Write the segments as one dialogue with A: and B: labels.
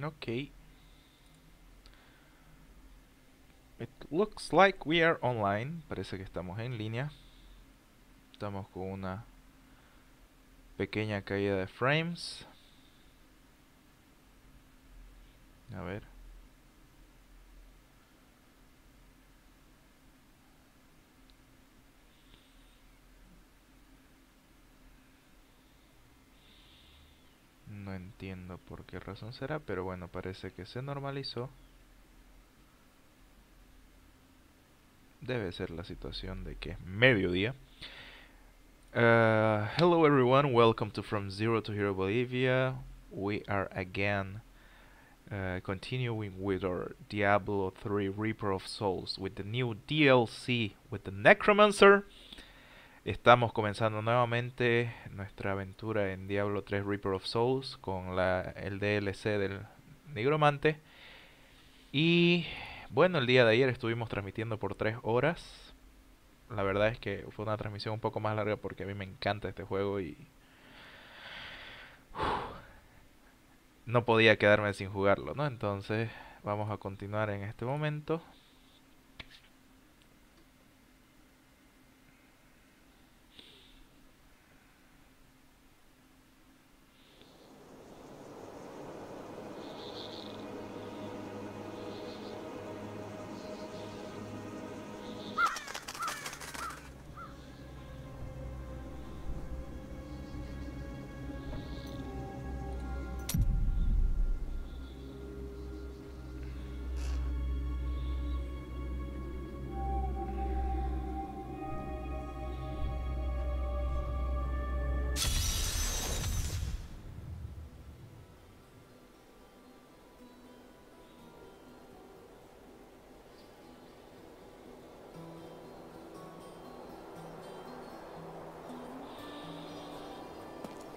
A: Ok. It looks like we are online. Parece que estamos en línea. Estamos con una pequeña caída de frames. A ver. No entiendo por qué razón será, pero bueno, parece que se normalizó. Debe ser la situación de que es mediodía. Hello everyone, welcome to From Zero to Hero Bolivia. We are again continuing with our Diablo 3 Reaper of Souls with the new DLC with the Necromancer. Estamos comenzando nuevamente nuestra aventura en Diablo 3 Reaper of Souls con el DLC del Nigromante. Y bueno, el día de ayer estuvimos transmitiendo por 3 horas. La verdad es que fue una transmisión un poco más larga porque a mí me encanta este juego y no podía quedarme sin jugarlo, ¿no? Entonces vamos a continuar en este momento.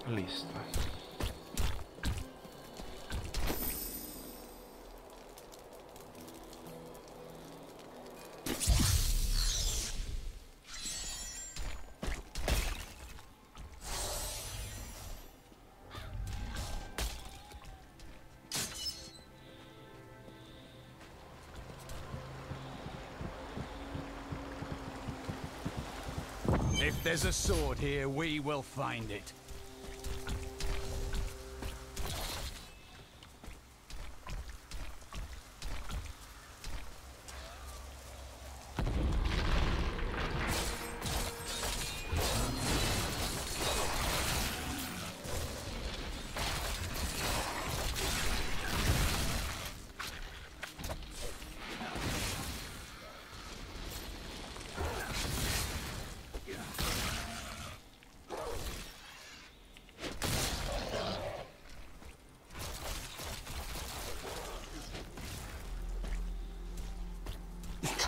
A: Listo.
B: If there's a sword here, we will find it.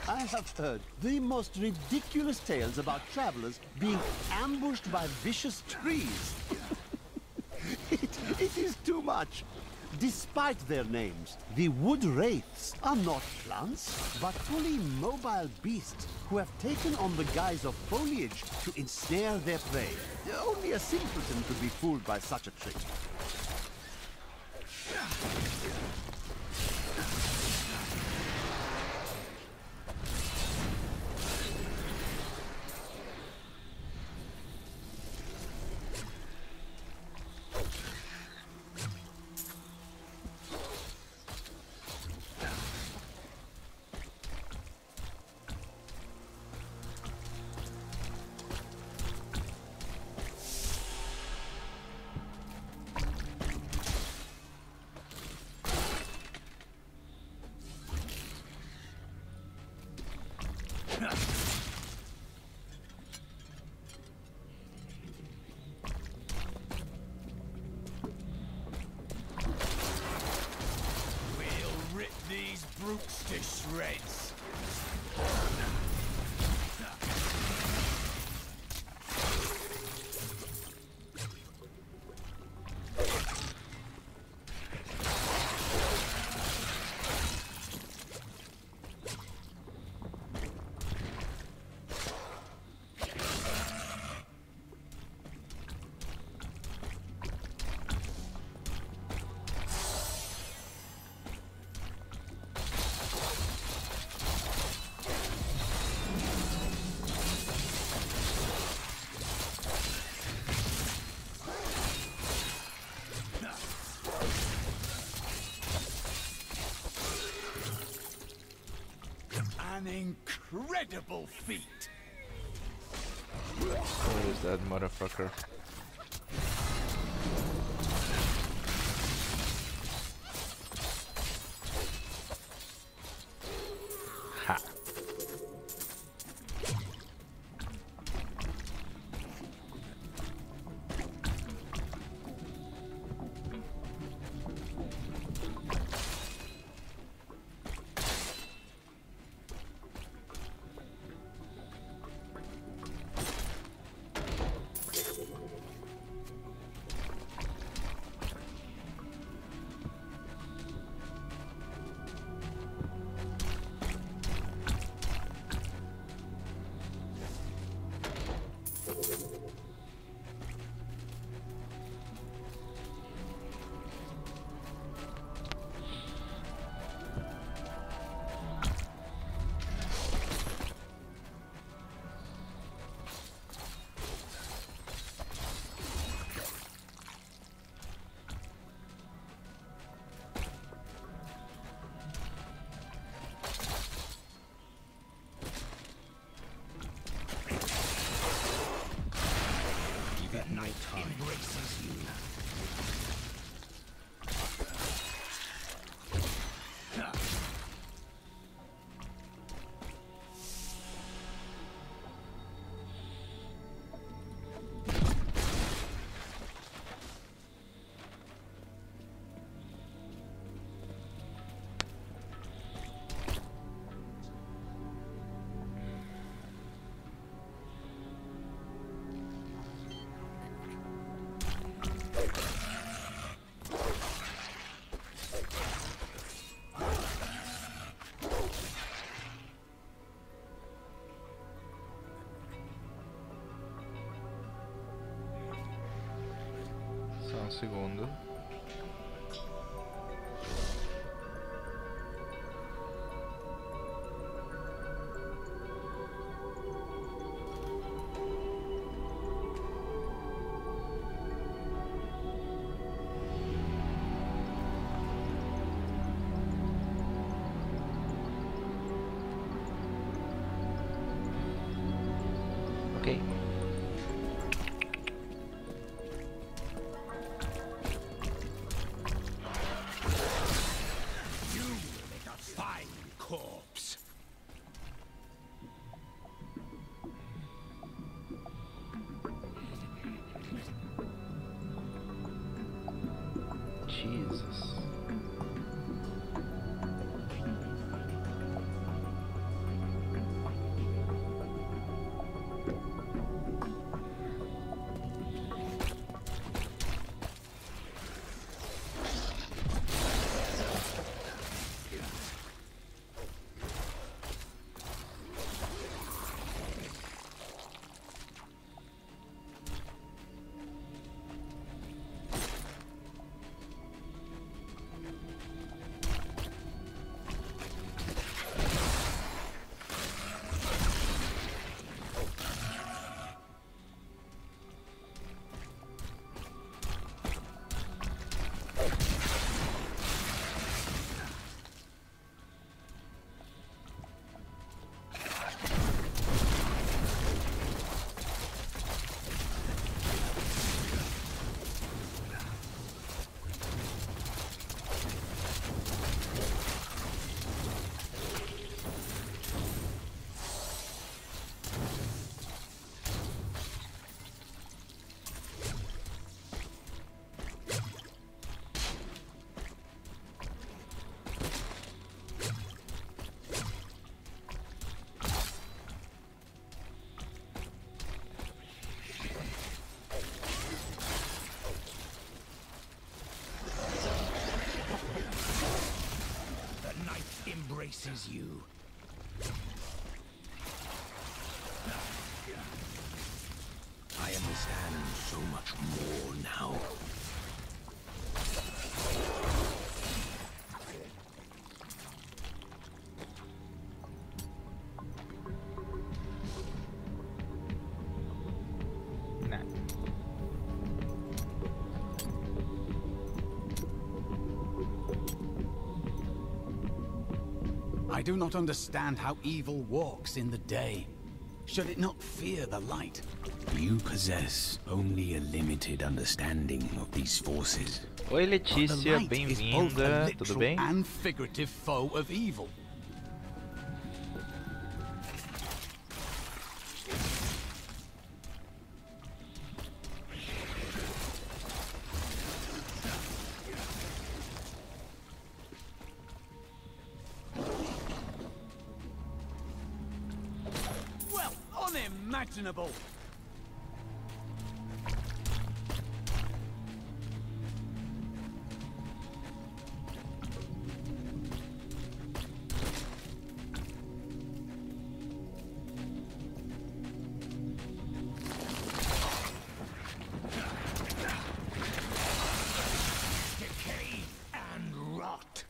C: I have heard the most ridiculous tales about travelers being ambushed by vicious trees. It is too much. Despite their names, the wood wraiths are not plants, but fully mobile beasts who have taken on the guise of foliage to ensnare their prey. Only a simpleton could be fooled by such a trick.
B: Brutes to shreds. An incredible feat.
A: Where is that motherfucker? Ha!
B: Night embraces you.
A: Só um segundo. Ok.
B: Corpse.
A: Jesus.
B: Embraces you. I understand so much more now.
A: Nah.
B: I do not understand how evil walks in the day. Should it not fear the light? You possess only a limited understanding of these forces.
A: Oi Letícia, bem-vinda, tudo bem?
B: And figurative foe of evil.
C: Well, unimaginable.
B: Decay and rot.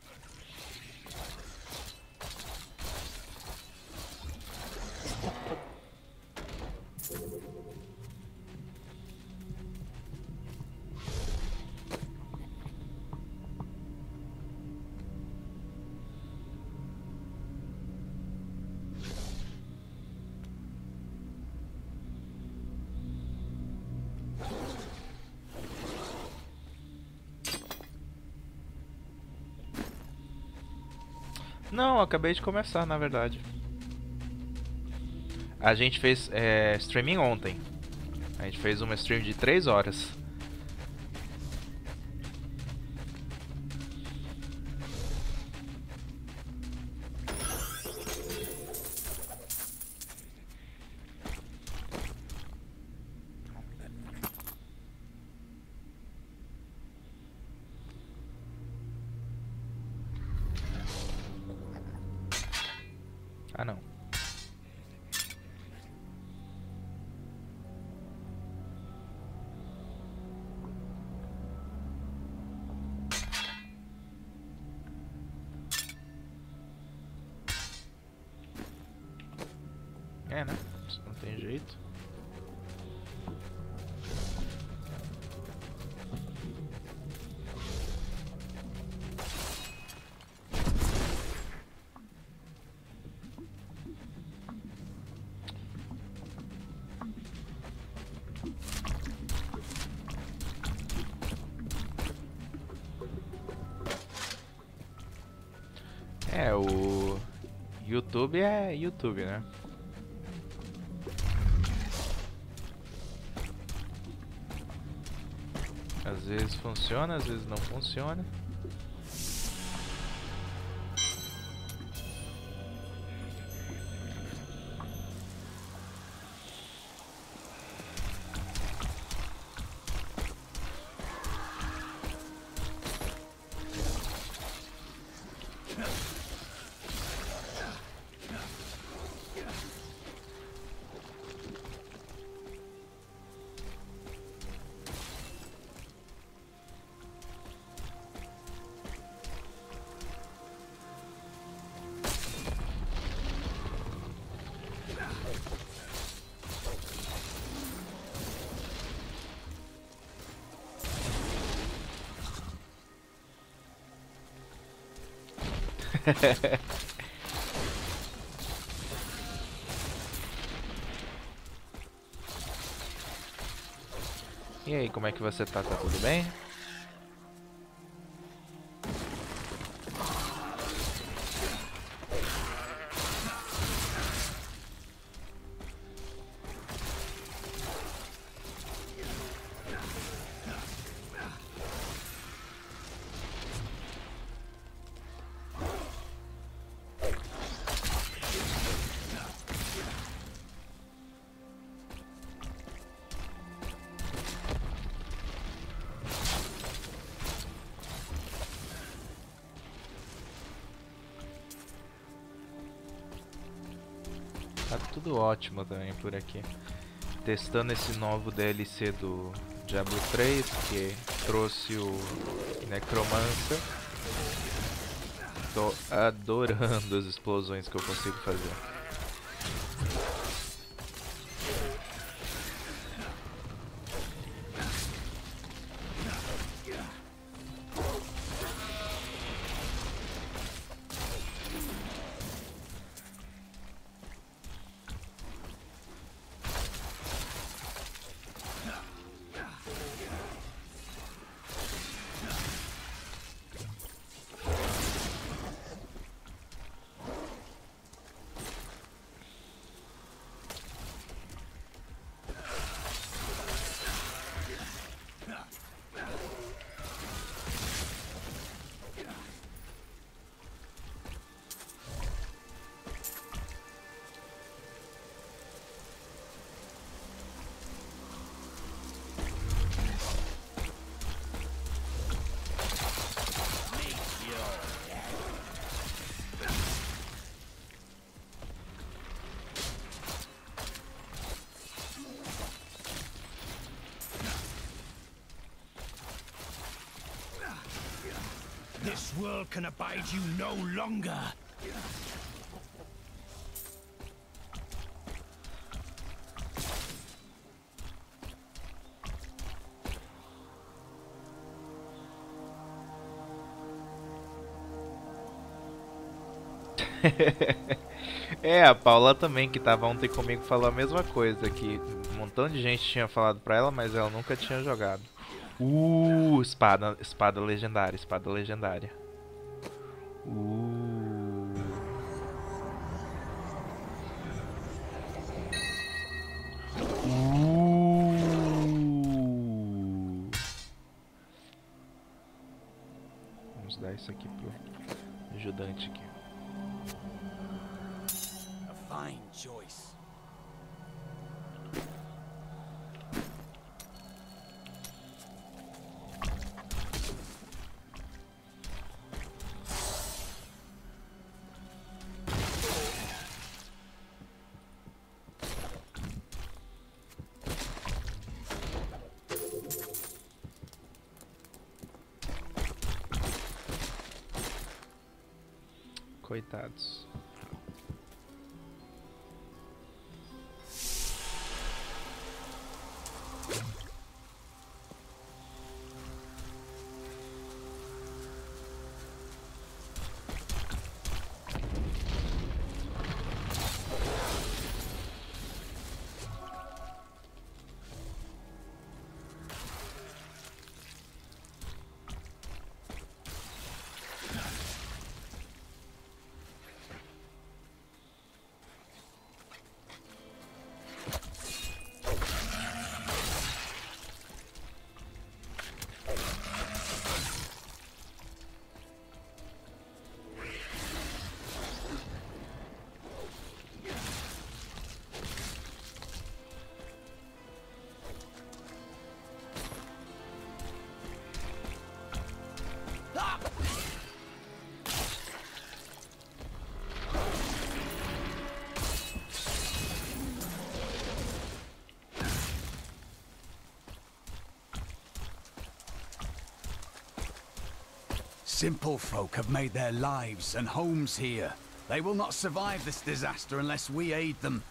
A: Não, acabei de começar, na verdade. A gente fez streaming ontem. A gente fez uma stream de 3 horas. Ah, não. É, né? Isso não tem jeito. É, o YouTube é YouTube, né? Às vezes funciona, às vezes não funciona. E aí, como é que você tá? Tá tudo bem? Tá tudo ótimo também por aqui. Testando esse novo DLC do Diablo 3, que trouxe o Necromancer. Tô adorando as explosões que eu consigo fazer.
B: This world can abide you no longer.
A: É, a Paula também, que tava ontem comigo, falou a mesma coisa, que um montão de gente tinha falado pra ela, mas ela nunca tinha jogado. Espada legendária, espada legendária. Vamos dar isso aqui pro ajudante aqui.
B: A fine choice.
A: Coitados.
B: Simple folk have made their lives and homes here. They will not survive this disaster unless we aid them.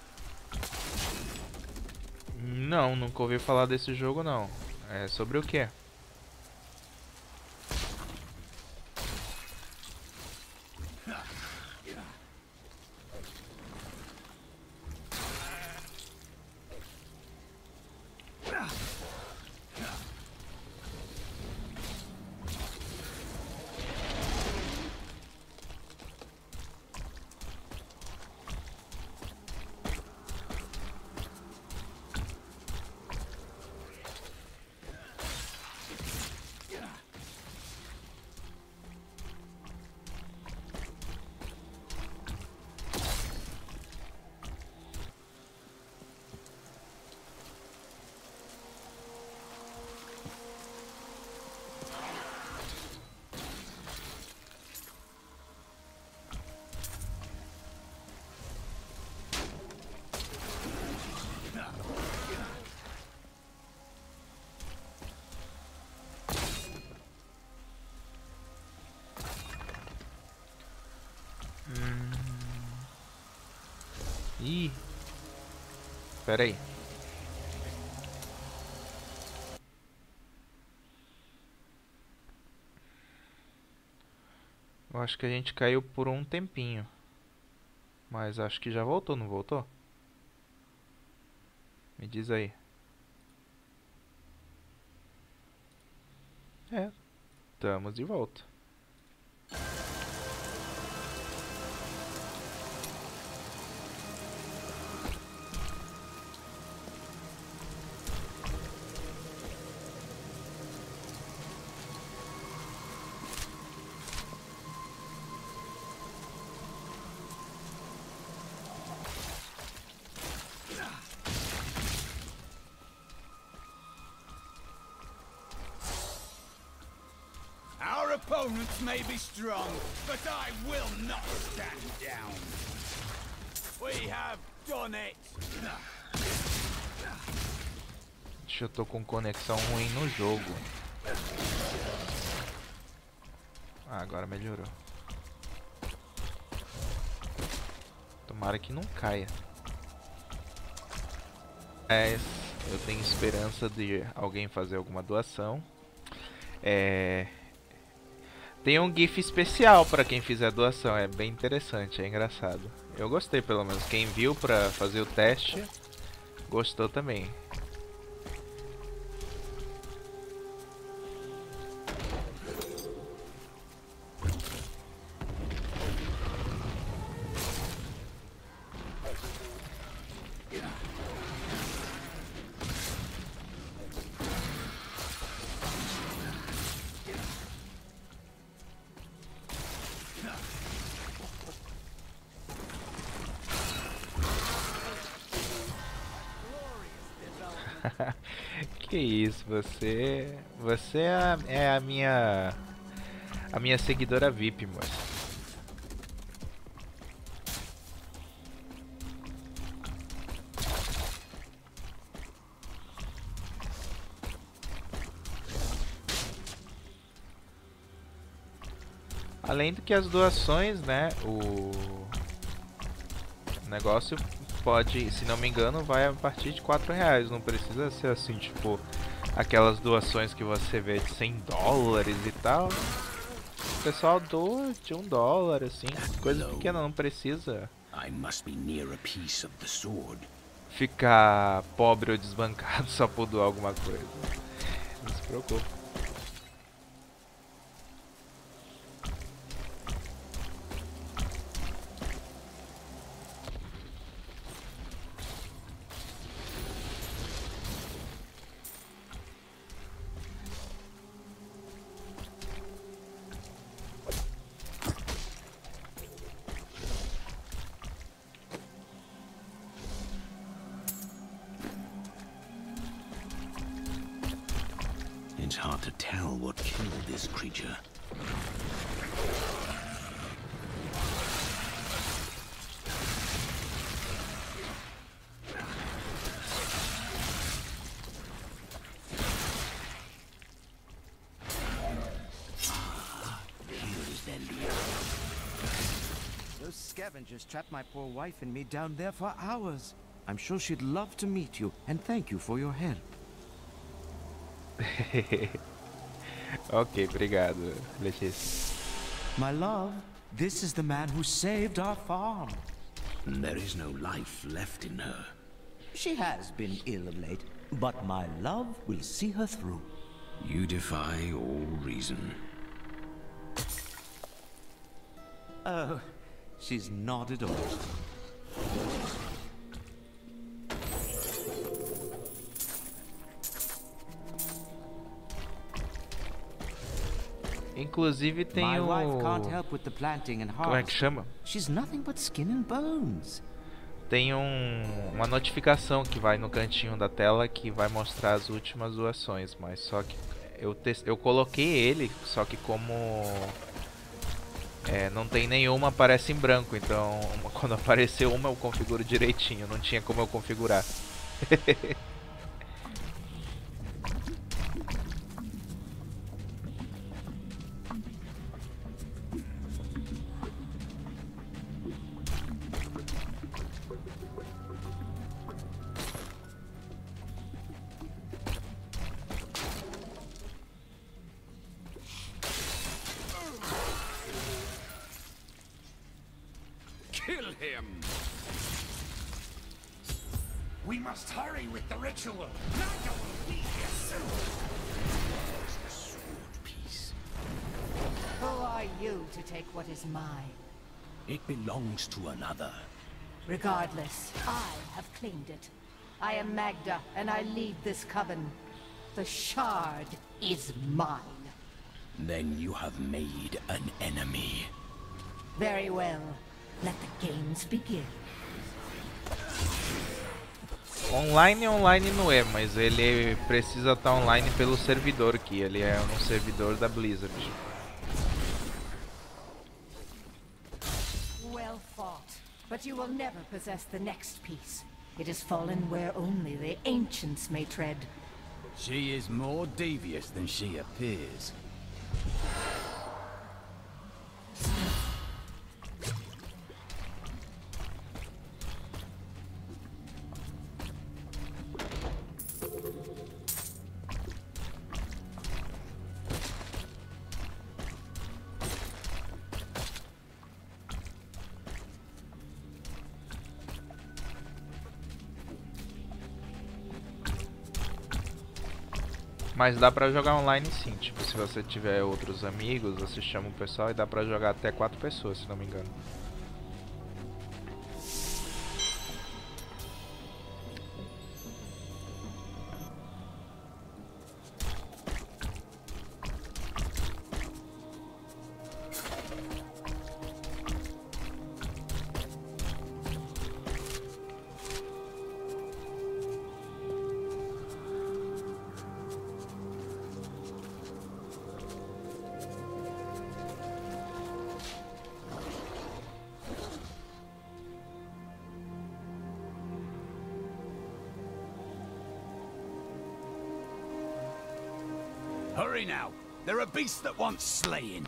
A: Não, nunca ouvi falar desse jogo não. É sobre o quê? Ih, espera aí. Eu acho que a gente caiu por um tempinho. Mas acho que já voltou, não voltou? Me diz aí. É, estamos de volta.
B: Our opponents may be strong, but I will not stand down. We have done it.
A: Deixa eu tô com conexão ruim no jogo. Ah, agora melhorou. Tomara que não caia. Mas eu tenho esperança de alguém fazer alguma doação. Tem um GIF especial para quem fizer doação. É bem interessante, é engraçado. Eu gostei, pelo menos. Quem viu para fazer o teste gostou também. Que isso, você é a minha seguidora VIP, moço. Além do que as doações, né, o negócio pode, se não me engano, vai a partir de R$4. Não precisa ser assim, tipo, aquelas doações que você vê de $100 e tal. O pessoal doa de $1, assim, coisa pequena, não precisa ficar pobre ou desbancado só por doar alguma coisa. Não se preocupe.
B: It's hard to tell what killed this creature. Here's their leader.
C: Those scavengers trapped my poor wife and me down there for hours. I'm sure she'd love to meet you, and thank you for your help.
A: Ok, obrigado, Letícia.
C: My love, this is the man who saved our farm.
B: There is no life left in her.
C: She has been ill of late, but my love will see her through.
B: You defy all reason.
C: Oh, she's not at all.
A: Inclusive tem
C: My
A: o...
C: wife can't help with the planting and
A: Como é que
C: harvest.
A: chama?
C: She's nothing but skin and bones.
A: Tem uma notificação que vai no cantinho da tela que vai mostrar as últimas doações, mas só que eu coloquei ele, só que como não tem nenhuma, aparece em branco, então quando aparecer uma eu configuro direitinho, não tinha como eu configurar.
B: Kill him! We must hurry with the ritual. Nunca will be here soon. There's the sword piece.
D: Who are you to take what is mine?
B: It belongs to another.
D: Regardless, I have claimed it. I am Magda, and I lead this coven. The shard is mine.
B: Then you have made an enemy.
D: Very well. Let the games begin.
A: Online não é, mas ele precisa estar online pelo servidor aqui. Ele é um servidor da Blizzard.
D: Well fought, but you will never possess the next piece. It has fallen where only the ancients may tread.
E: She is more devious than she appears.
A: Mas dá pra jogar online sim, tipo, se você tiver outros amigos, você chama o pessoal e dá pra jogar até 4 pessoas, se não me engano.
B: Hurry now. There are beasts that want slaying.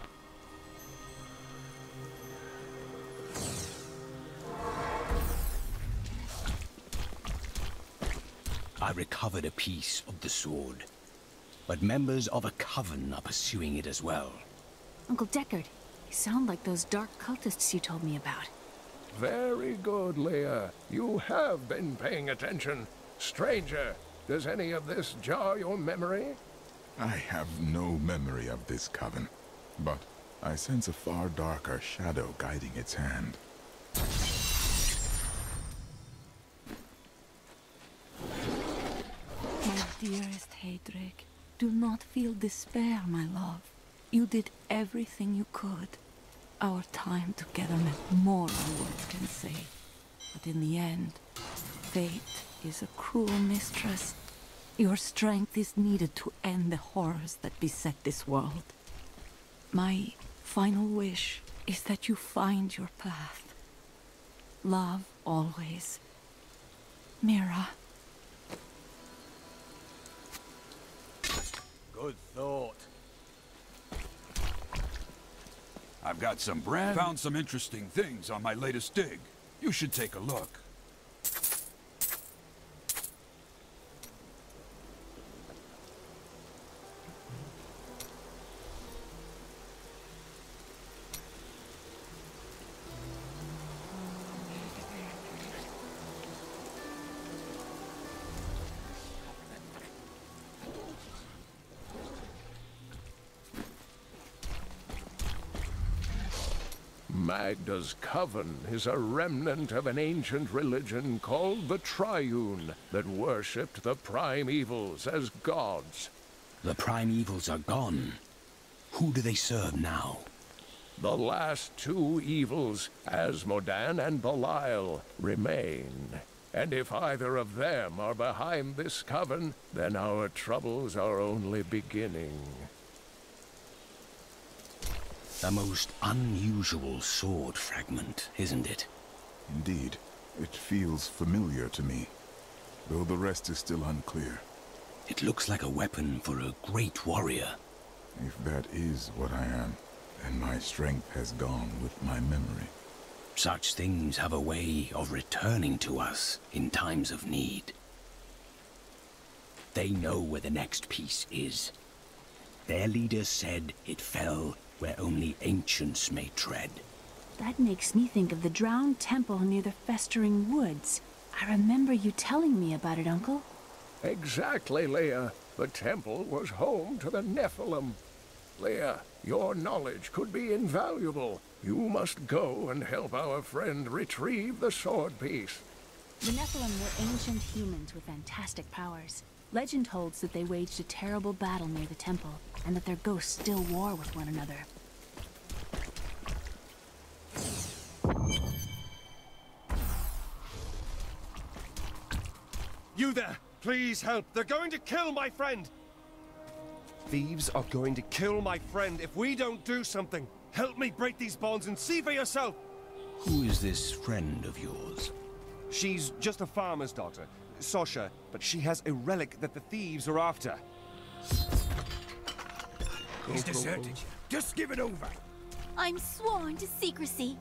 B: I recovered a piece of the sword, but members of a coven are pursuing it as well.
E: Uncle Deckard, you sound like those dark cultists you told me about.
F: Very good, Leah. You have been paying attention. Stranger, does any of this jar your memory?
G: I have no memory of this coven, but I sense a far darker shadow guiding its hand.
E: My dearest Heydrich, do not feel despair, my love. You did everything you could. Our time together meant more than words can say. But in the end, fate is a cruel mistress. Your strength is needed to end the horrors that beset this world. My final wish is that you find your path. Love always. Mira.
B: Good thought. I've got some brand...
H: Found some interesting things on my latest dig. You should take a look.
F: Magda's coven is a remnant of an ancient religion called the Triune that worshipped the primevals as gods.
B: The primevals are gone. Who do they serve now?
F: The last two evils, Asmodan and Belial, remain. And if either of them are behind this coven, then our troubles are only beginning.
B: A most unusual sword fragment, isn't it?
G: Indeed, it feels familiar to me, though the rest is still unclear.
B: It looks like a weapon for a great warrior.
G: If that is what I am, then my strength has gone with my memory.
B: Such things have a way of returning to us in times of need. They know where the next piece is. Their leader said it fell where only ancients may tread.
E: That makes me think of the drowned temple near the festering woods. I remember you telling me about it, Uncle.
F: Exactly, Leah. The temple was home to the Nephilim. Leah, your knowledge could be invaluable. You must go and help our friend retrieve the sword piece.
E: The Nephilim were ancient humans with fantastic powers. Legend holds that they waged a terrible battle near the temple, and that their ghosts still war with one another.
I: You there! Please help! They're going to kill my friend! Thieves are going to kill my friend if we don't do something! Help me break these bonds and see for yourself!
B: Who is this friend of yours?
I: She's just a farmer's daughter, Sasha, but she has a relic that the thieves are after.
B: He's deserted you. Just give it over.
J: I'm sworn to secrecy.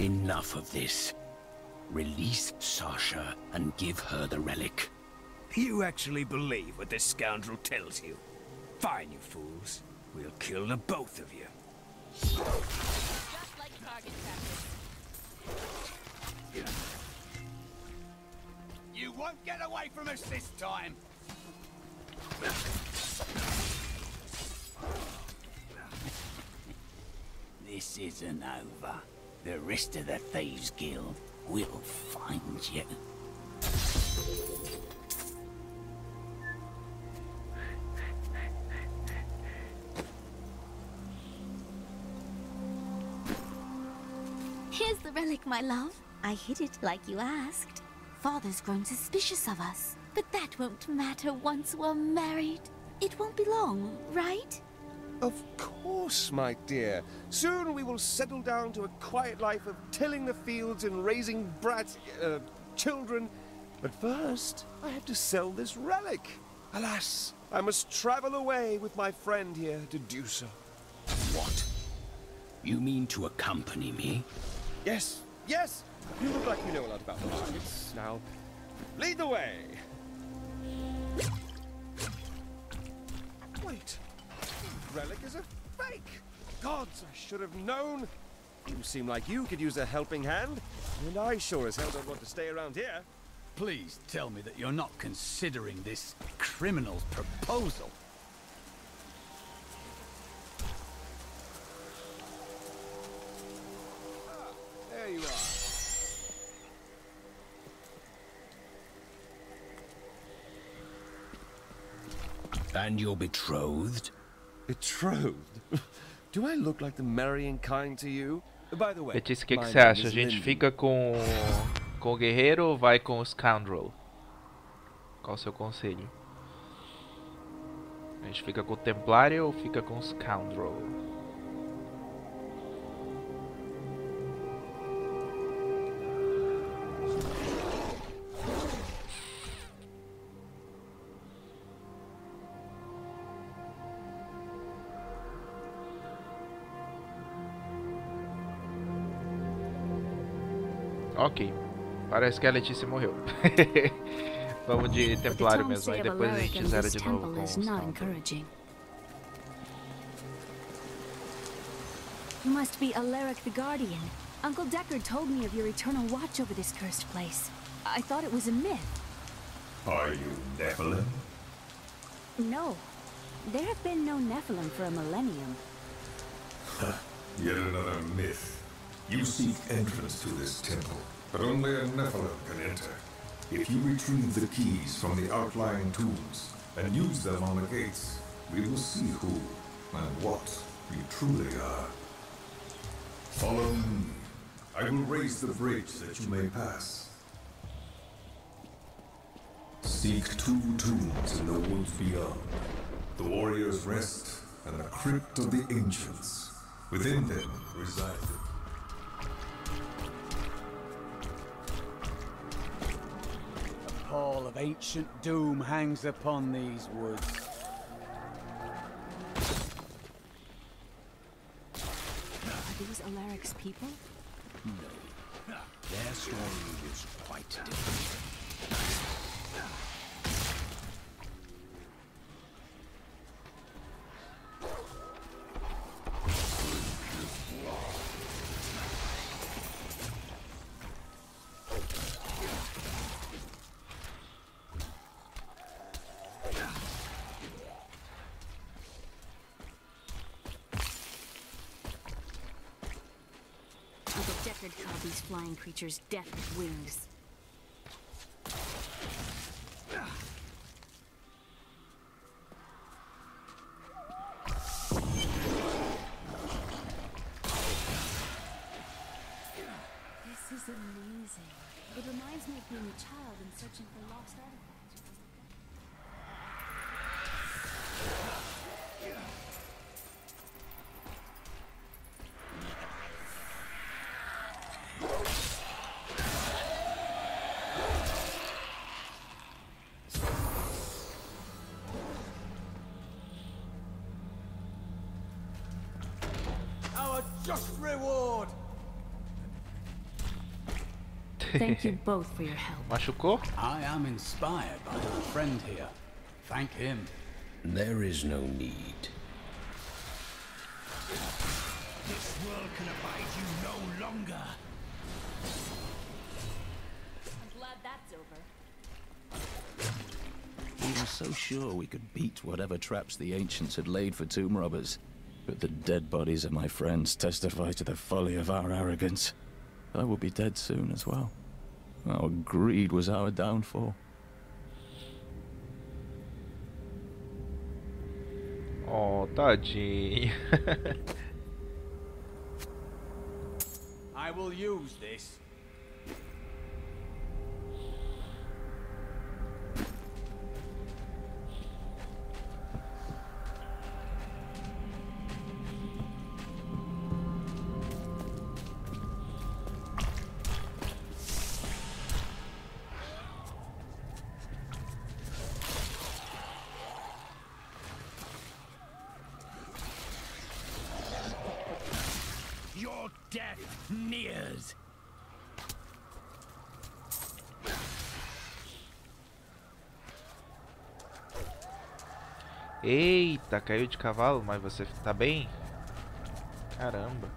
B: Enough of this. Release Sasha and give her the relic.
K: You actually believe what this scoundrel tells you? Fine, you fools. We'll kill the both of you.
J: Just like target practice.
K: You
B: won't get away from us this time. This isn't over. The rest of the Thieves Guild will find you.
J: Here's the relic, my love. I hid it like you asked. Father's grown suspicious of us, but that won't matter once we're married. It won't be long, right?
I: Of course, my dear. Soon we will settle down to a quiet life of tilling the fields and raising children. But first, I have to sell this relic. Alas, I must travel away with my friend here to do so.
B: What? You mean to accompany me?
I: Yes, yes! You look like you know a lot about the markets. Now, lead the way! Wait, the relic is a fake! Gods, I should have known! You seem like you could use a helping hand, and I sure as hell don't want to stay around here.
B: Please tell me that you're not considering this criminal's proposal.
I: There you are.
B: And you're betrothed?
I: Betrothed? Do I look like the marrying kind to you? By the way,
A: Letícia, o que você acha? A gente fica com o guerreiro ou vai com o scoundrel? Qual o seu conselho? A gente fica com o templário ou fica com o scoundrel? Ok, parece que a Letícia morreu. Vamos de templário mesmo, aí depois a gente zera de novo com os
L: You must be Alaric the Guardian. Uncle Deckard told me of your eternal watch over this cursed place. I thought it was a myth.
M: Are you Nephilim?
L: No. There have been no Nephilim for a millennium.
M: Yet another myth. You seek entrance to this temple, but only a Nephilim can enter. If you retrieve the keys from the outlying tombs and use them on the gates, we will see who and what you truly are. Follow me. I will raise the bridge that you may pass. Seek 2 tombs in the woods beyond. The warrior's rest and the crypt of the ancients. Within them reside
B: A pall of ancient doom hangs upon these woods.
L: Are these Alaric's people?
B: No. Their story is quite different.
L: Deckard called these flying creatures death with wings. This is amazing. It reminds me of being a child and searching for lost artifacts.
B: Just reward.
L: Thank you both for your help.
A: Machucou?
B: I am inspired by our friend here. Thank him.
K: There is no need.
B: This world can abide you no longer.
J: I'm glad that's over.
B: so sure we could beat whatever traps the ancients had laid for tomb robbers. But the dead bodies of my friends testify to the folly of our arrogance. I will be dead soon as well. Our greed was our downfall.
A: Oh, tadinho.
K: I will use this. Your death nears.
A: Eita, caiu de cavalo, mas você tá bem? Caramba.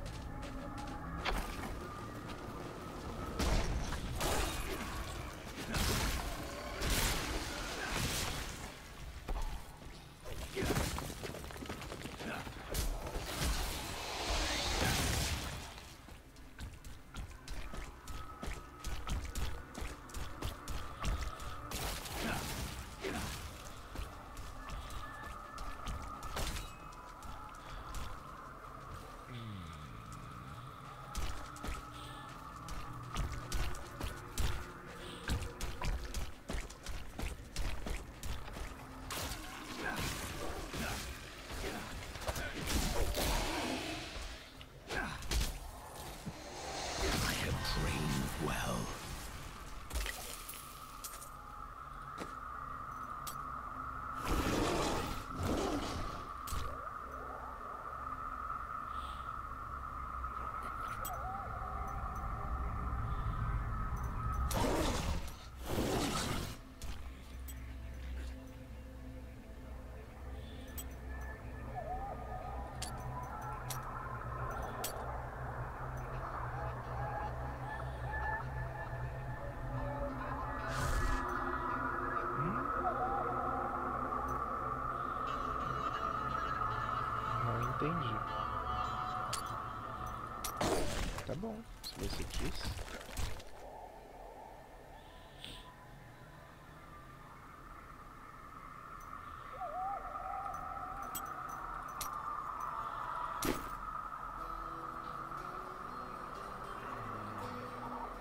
A: Entendi. Tá bom, se você quis.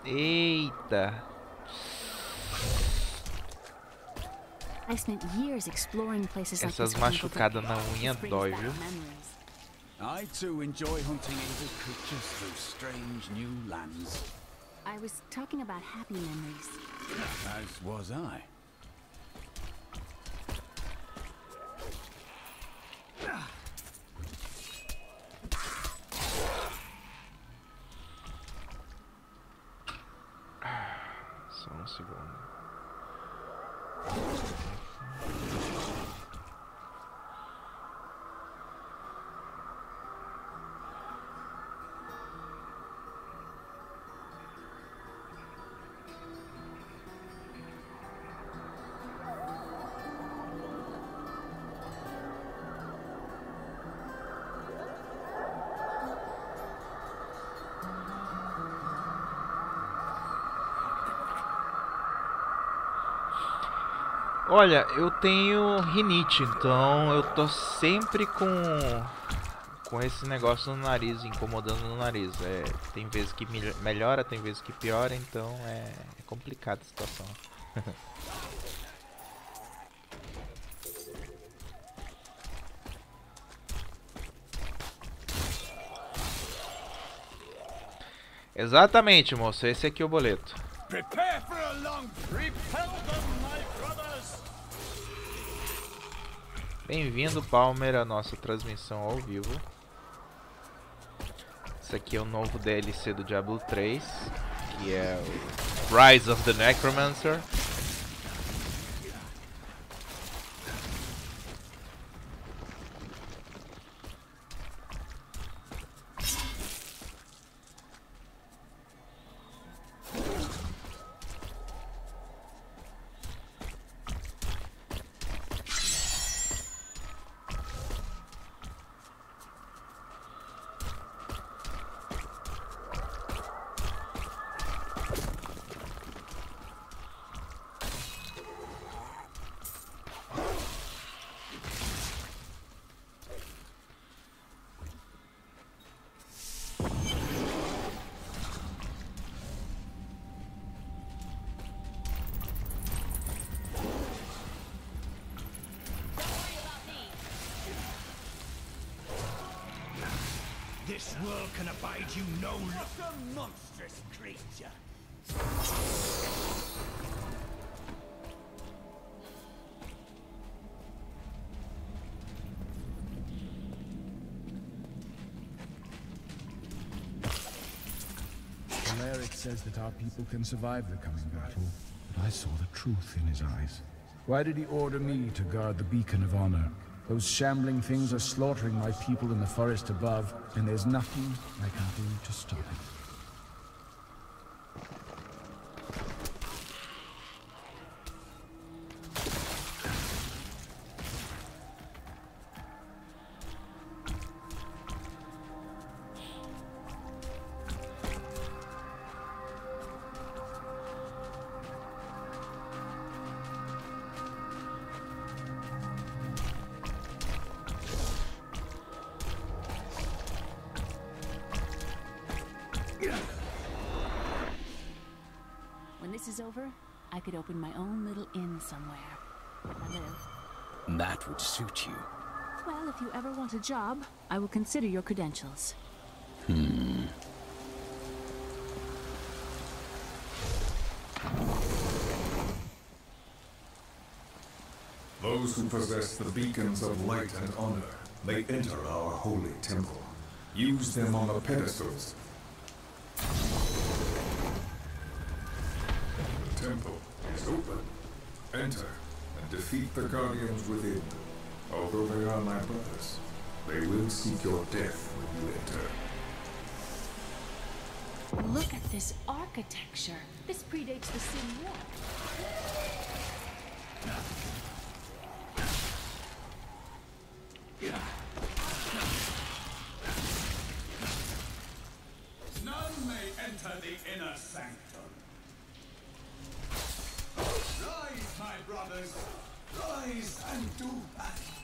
A: Eita.
L: I spent years exploring places like
A: Essas
L: this
A: machucadas na unha dói, viu?
H: I too enjoy hunting evil creatures through strange new lands.
L: I was talking about happy memories.
H: As was I.
A: Só um segundo. Olha, eu tenho rinite, então eu tô sempre com esse negócio no nariz, incomodando no nariz. Tem vezes que melhora, tem vezes que piora, então é complicada a situação. Exatamente, moço, esse aqui é o boleto.
K: Prepare for a long repel them, my brothers.
A: Bem-vindo, Palmer, à nossa transmissão ao vivo. Esse aqui é o novo DLC do Diablo 3, que é o Rise of the Necromancer.
K: This world can abide you no longer. A monstrous creature.
N: Alaric says that our people can survive the coming battle, but I saw the truth in his eyes. Why did he order me to guard the beacon of honor? Those shambling things are slaughtering my people in the forest above, and there's nothing I can do to stop it.
L: When this is over, I could open my own little inn somewhere. I live.
H: That would suit you.
L: Well, if you ever want a job, I will consider your credentials.
M: Those who possess the beacons of light and honor may enter our holy temple. Use them on the pedestals. The temple is open. Enter and defeat the guardians within. Although they are my brothers, they will seek your death when you enter.
L: Look at this architecture. This predates the Sin War.
H: None may enter the inner sanctum. Rise, my brothers. Rise and do battle.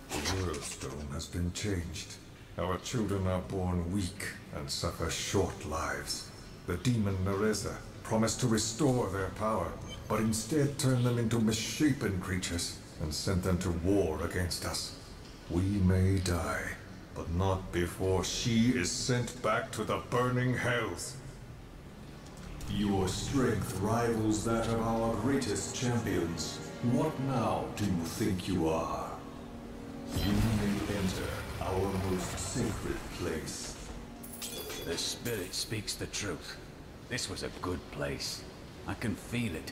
M: The world stone has been changed. Our children are born weak and suffer short lives. The demon Nereza promised to restore their power, but instead turned them into misshapen creatures and sent them to war against us. We may die, but not before she is sent back to the burning hells. Your strength rivals that of our greatest champions. What now do you think you are? You may enter our most sacred place.
H: The spirit speaks the truth. This was a good place. I can feel it.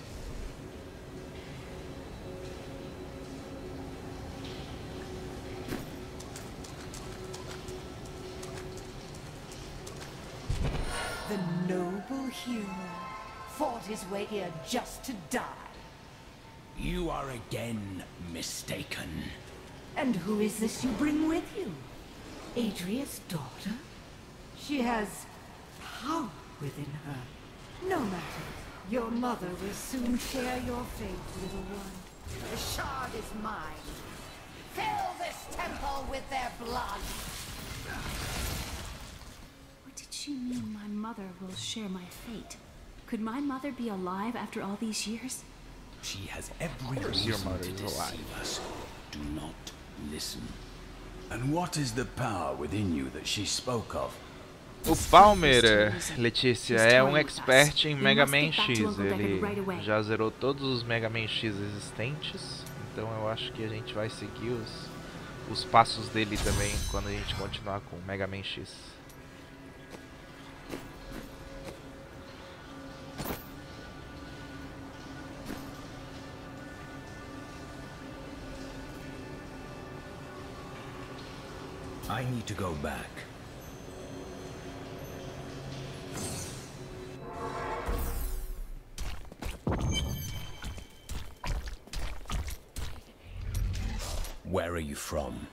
D: The noble hero fought his way here just to die.
K: You are again mistaken.
D: And who is this you bring with you? Adria's daughter? She has power within her. No matter. Your mother will soon share your fate, little one. The shard is mine. Fill this temple with their blood.
L: What did she mean my mother will share my fate? Could my mother be alive after all these years?
K: She has every reason to deceive us. Do not listen.
H: And what is the power within you that she spoke of?
A: O Palmer, Letícia, é um expert em Mega Man X. Ele já zerou todos os Mega Man X existentes. Então eu acho que a gente vai seguir os passos dele também quando a gente continuar com Mega Man X.
K: I need to go back. Where are you from?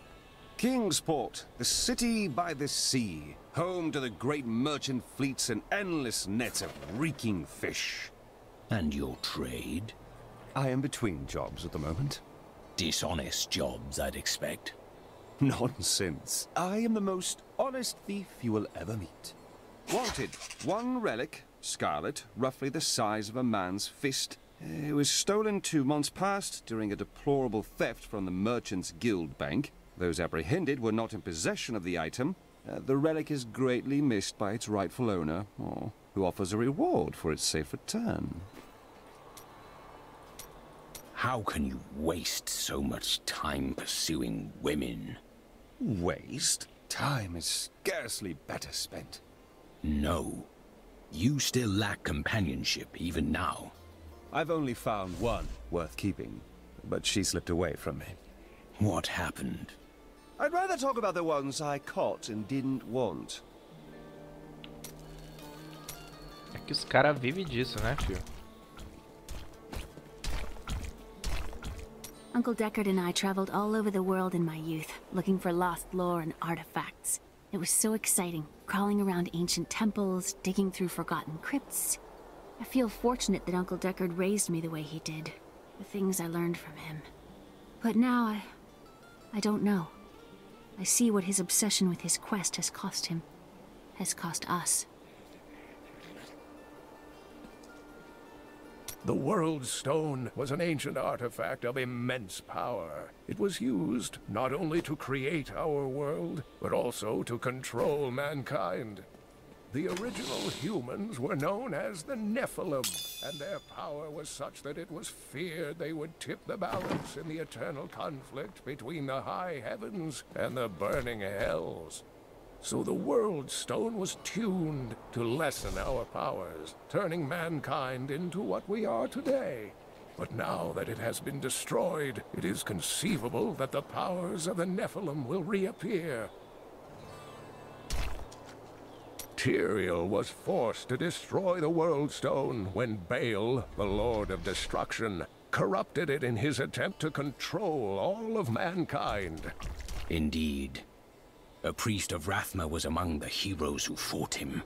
I: Kingsport, the city by the sea, home to the great merchant fleets and endless nets of reeking fish.
K: And your trade?
I: I am between jobs at the moment.
K: Dishonest jobs, I'd expect.
I: Nonsense. I am the most honest thief you will ever meet. Wanted, one relic, scarlet, roughly the size of a man's fist. It was stolen 2 months past during a deplorable theft from the Merchants Guild Bank. Those apprehended were not in possession of the item. The relic is greatly missed by its rightful owner, who offers a reward for its safe return.
K: How can you waste so much time pursuing women?
I: Waste? Time is scarcely better spent.
K: No. You still lack companionship, even now.
I: I've only found one worth keeping, but she slipped away from me.
K: What happened?
I: I'd rather talk about the ones I caught and didn't want.
A: É que os caras vivem disso, né, filho?
L: Uncle Deckard and I traveled all over the world in my youth, looking for lost lore and artifacts. It was so exciting, crawling around ancient temples, digging through forgotten crypts. I feel fortunate that Uncle Deckard raised me the way he did, the things I learned from him. But now I don't know. I see what his obsession with his quest has cost him, has cost us.
F: The World Stone was an ancient artifact of immense power. It was used not only to create our world, but also to control mankind. The original humans were known as the Nephilim, and their power was such that it was feared they would tip the balance in the eternal conflict between the high heavens and the burning hells. So the World Stone was tuned to lessen our powers, turning mankind into what we are today. But now that it has been destroyed, it is conceivable that the powers of the Nephilim will reappear. Tyrael was forced to destroy the World Stone when Baal, the Lord of Destruction, corrupted it in his attempt to control all of mankind.
K: Indeed. A priest of Rathma was among the heroes who fought him,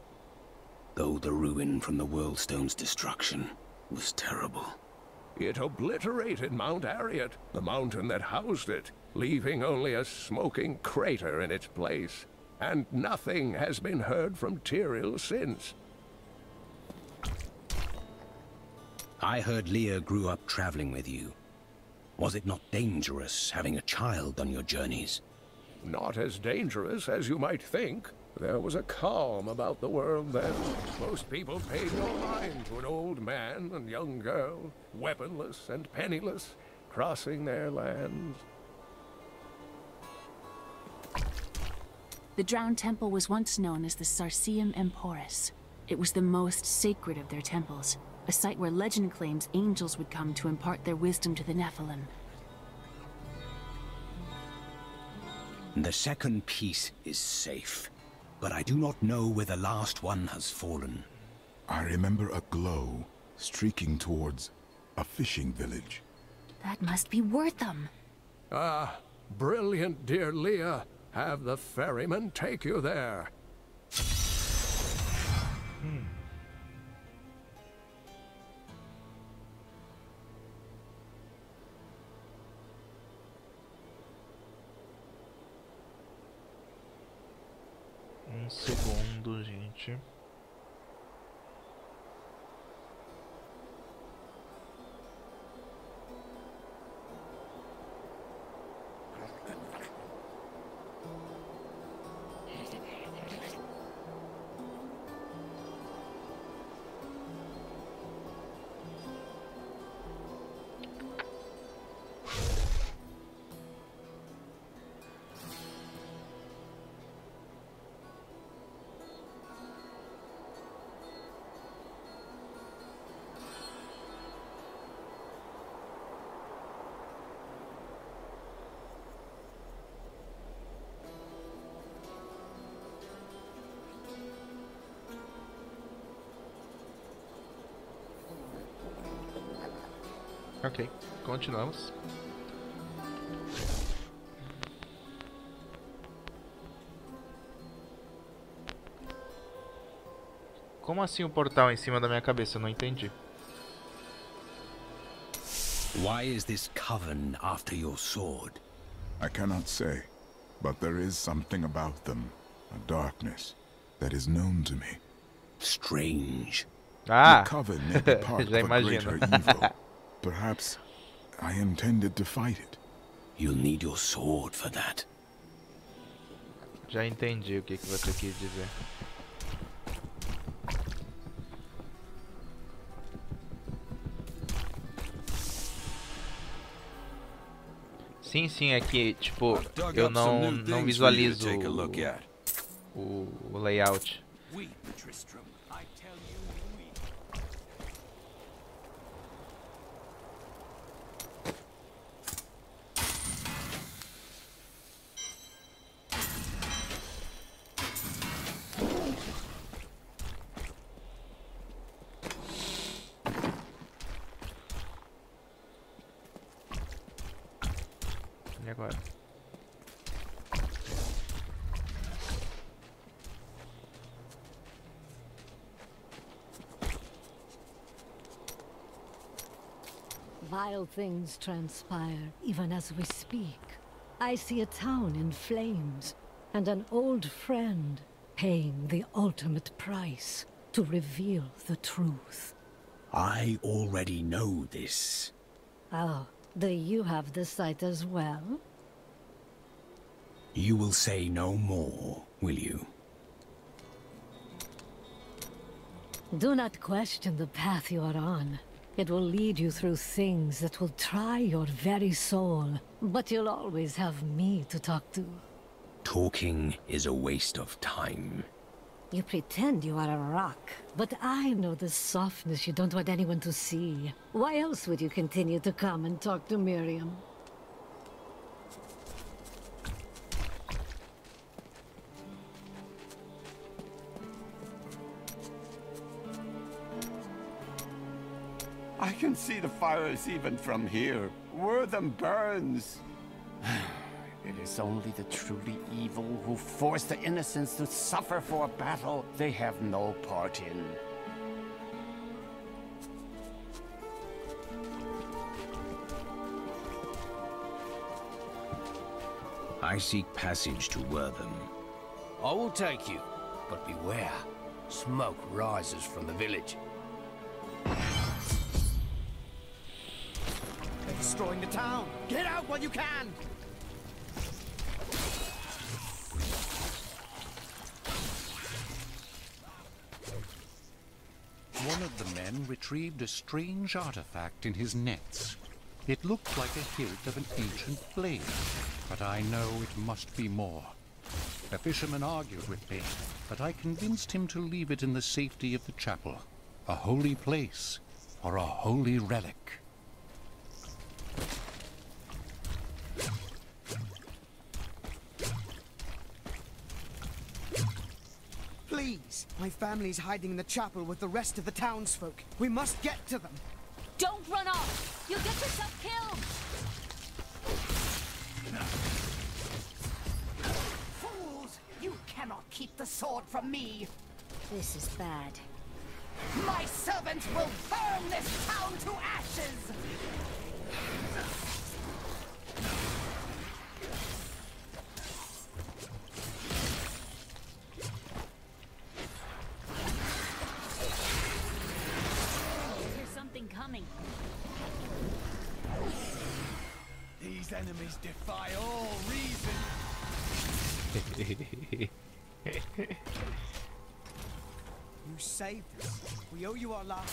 K: though the ruin from the Worldstone's destruction was terrible.
F: It obliterated Mount Arreat, the mountain that housed it, leaving only a smoking crater in its place. And nothing has been heard from Tyrael since.
K: I heard Leah grew up traveling with you. Was it not dangerous having a child on your journeys?
F: Not as dangerous as you might think. There was a calm about the world then. Most people paid no mind to an old man and young girl, weaponless and penniless, crossing their lands.
L: The Drowned Temple was once known as the Sarsium Emporis. It was the most sacred of their temples, a site where legend claims angels would come to impart their wisdom to the Nephilim.
K: The second piece is safe, but I do not know where the last one has fallen.
G: I remember a glow streaking towards a fishing village.
L: That must be Wortham.
F: Ah, brilliant, dear Leah. Have the ferryman take you there.
A: Segundo, gente. Ok, continuamos. Como assim o portal em cima da minha cabeça? Eu não entendi.
K: Why is this coven after your sword?
G: I cannot say, but there is something about them. a darkness that is known to me.
K: Strange.
G: The coven may be part of
A: já
G: a
A: imagino.
G: greater evil. Perhaps I intended to fight it.
K: You'll need your sword for that.
A: Já entendi o que você quis dizer. Sim, é que, tipo, eu não visualizo o layout. E agora?
D: Vile things transpire even as we speak. I see a town in flames and an old friend paying the ultimate price to reveal the truth.
K: I already know this.
D: Oh, do you have the sight as well?
K: You will say no more, will you?
D: Do not question the path you are on. It will lead you through things that will try your very soul. But you'll always have me to talk to.
K: Talking is a waste of time.
D: You pretend you are a rock, but I know the softness you don't want anyone to see. Why else would you continue to come and talk to Miriam?
H: I can see the fires even from here. Wortham burns. It is only the truly evil who force the innocents to suffer for a battle they have no part in.
K: I seek passage to Wortham.
O: I will take you, but beware. Smoke rises from the village.
P: They're destroying the town. Get out while you can!
Q: One of the men retrieved a strange artifact in his nets. It looked like a hilt of an ancient blade, but I know it must be more. The fisherman argued with me, but I convinced him to leave it in the safety of the chapel, a holy place or a holy relic.
P: Please! My family's hiding in the chapel with the rest of the townsfolk. We must get to them.
J: Don't run off! You'll get yourself killed!
D: Fools! You cannot keep the sword from me!
L: This is bad.
D: My servants will burn this town to ashes!
J: There's something coming.
P: These enemies defy all reason. You saved us. We owe you our lives.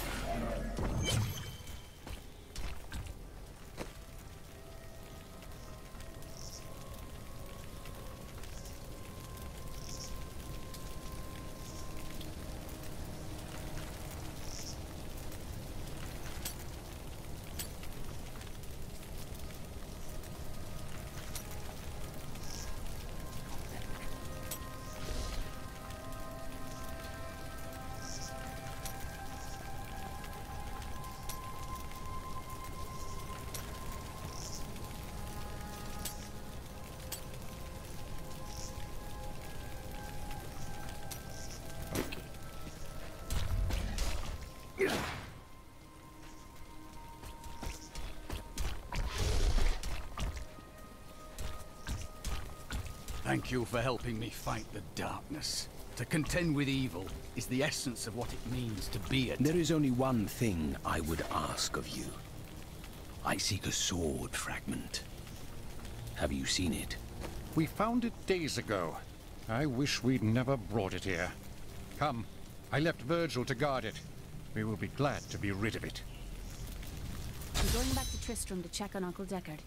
R: Thank you for helping me fight the darkness. To contend with evil is the essence of what it means to be a...
K: There is only one thing I would ask of you. I seek a sword fragment. Have you seen it?
Q: We found it days ago. I wish we'd never brought it here. Come, I left Virgil to guard it. We will be glad to be rid of it.
L: I'm going back to Tristram to check on Uncle Deckard.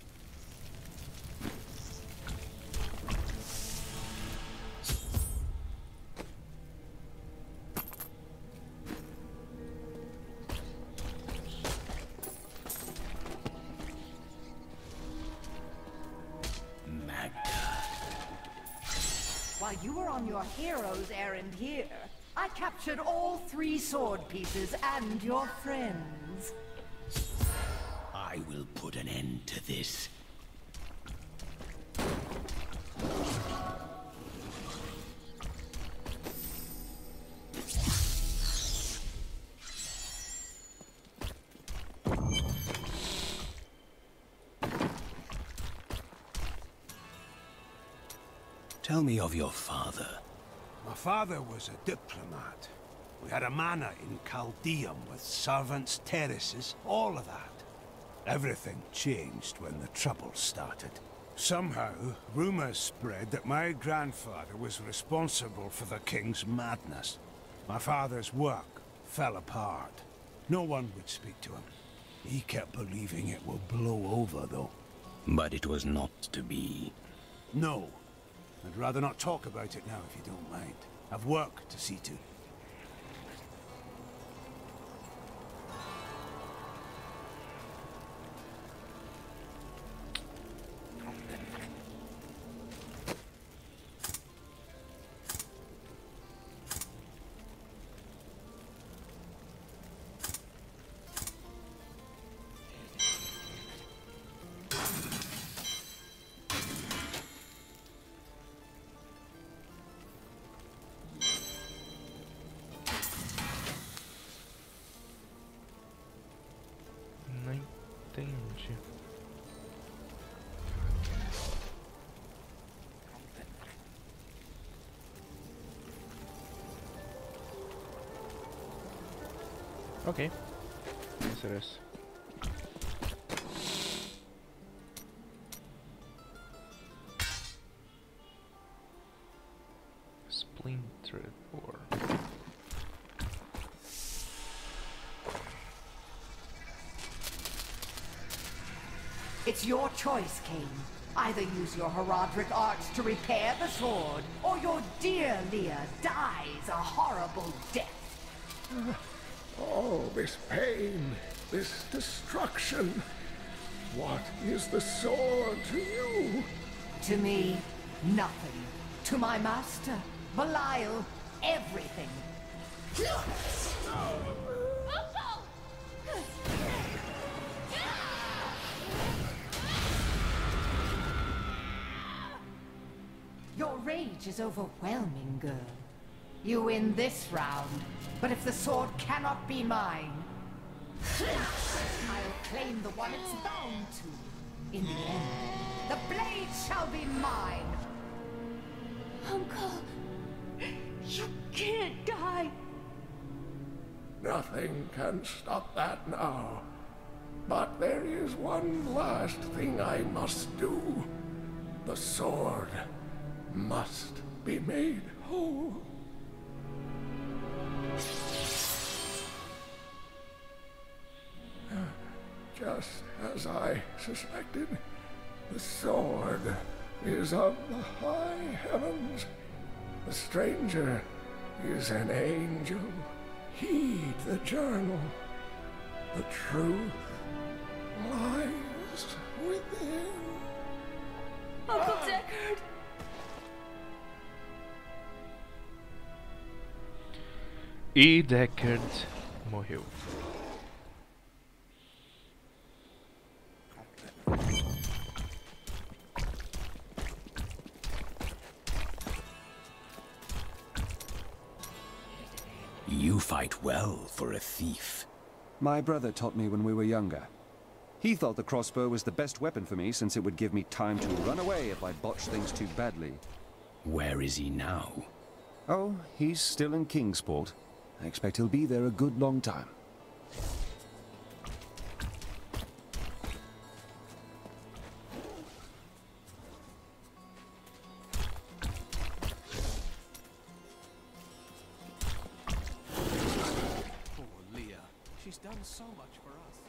D: While you were on your hero's errand here, I captured all 3 sword pieces and your friends.
K: I will put an end to this. Tell me of your father.
H: My father was a diplomat. We had a manor in Chaldeum with servants, terraces, all of that. Everything changed when the Troubles started. Somehow, rumors spread that my grandfather was responsible for the king's madness. My father's work fell apart. No one would speak to him. He kept believing it would blow over, though.
K: But it was not to be.
H: No. I'd rather not talk about it now, if you don't mind. I've work to see to.
A: Entendi. Okay. Yes, it is. Splintered ore.
D: It's your choice, Cain. Either use your Herodric arts to repair the sword, or your dear Leah dies a horrible death.
F: All this pain, this destruction. What is the sword to you?
D: To me, nothing. To my master, Belial, everything. Your rage is overwhelming, girl. You win this round, but if the sword cannot be mine, I'll claim the one it's bound to. In the end, the blade shall be mine.
J: Uncle, you can't die.
F: Nothing can stop that now. But there is one last thing I must do. The sword must be made whole. Just as I suspected, the sword is of the high heavens. The stranger is an angel. Heed the journal. The truth lies within.
J: Uncle Deckard!
A: E. Deckard morreu.
K: You fight well for a thief.
I: My brother taught me when we were younger. He thought the crossbow was the best weapon for me since it would give me time to run away if I botched things too badly.
K: Where is he now?
I: Oh, he's still in Kingsport. I expect he'll be there a good long time.
R: Poor Leah. She's done so much for us.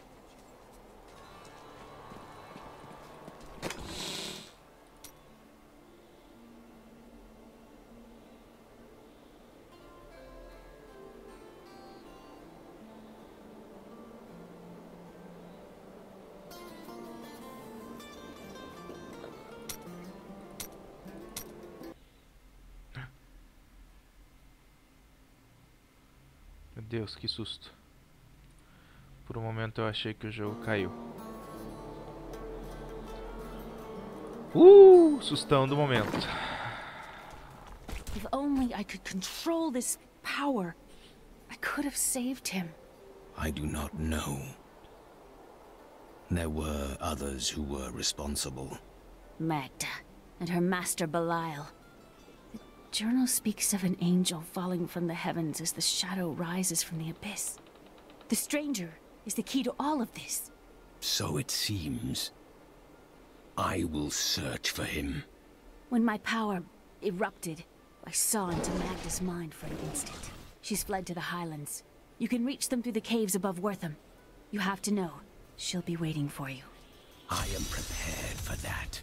A: Meu Deus, que susto. Por um momento eu achei que o jogo caiu. Sustão do momento.
L: If only I could control this power, I could have saved him.
K: I do not know. There were others who were responsible.
L: Magda and her master Belial. The journal speaks of an angel falling from the heavens as the shadow rises from the abyss. The stranger is the key to all of this.
K: So it seems. I will search for him.
L: When my power erupted, I saw into Magda's mind for an instant. She's fled to the highlands. You can reach them through the caves above Wortham. You have to know, she'll be waiting for you.
K: I am prepared for that.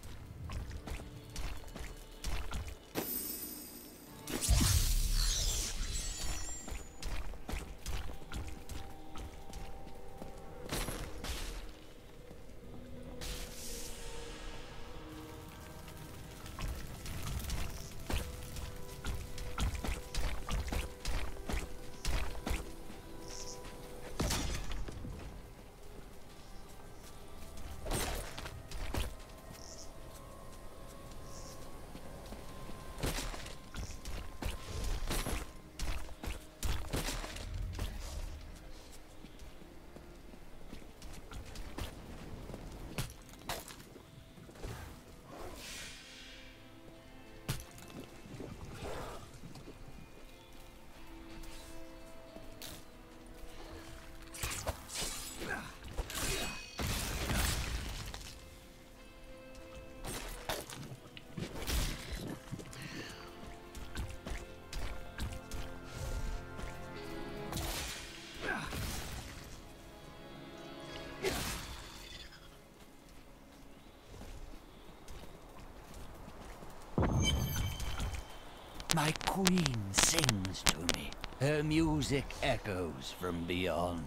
O: My queen sings to me. Her music echoes from beyond.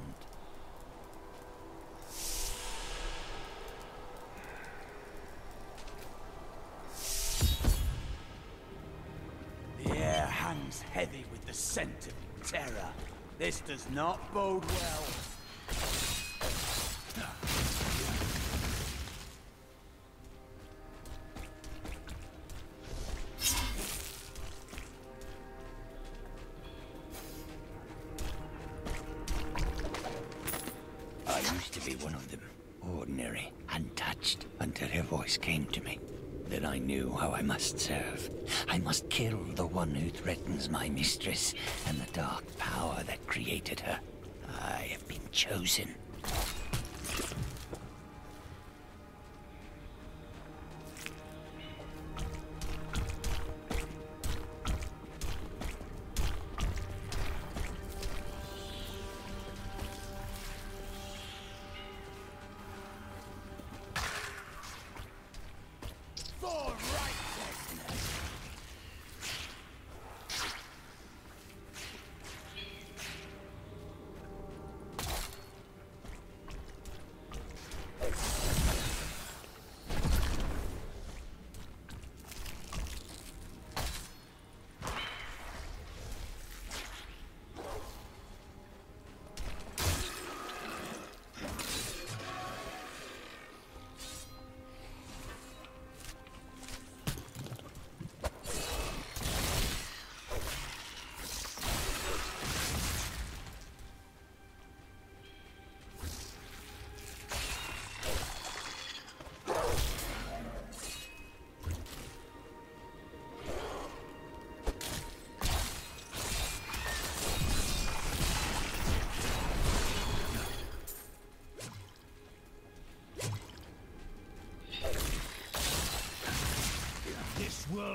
C: The air hangs heavy with the scent of terror. This does not bode well.
O: I used to be one of them. Ordinary, untouched, until her voice came to me. Then I knew how I must serve. I must kill the one who threatens my mistress and the dark power that created her. I have been chosen.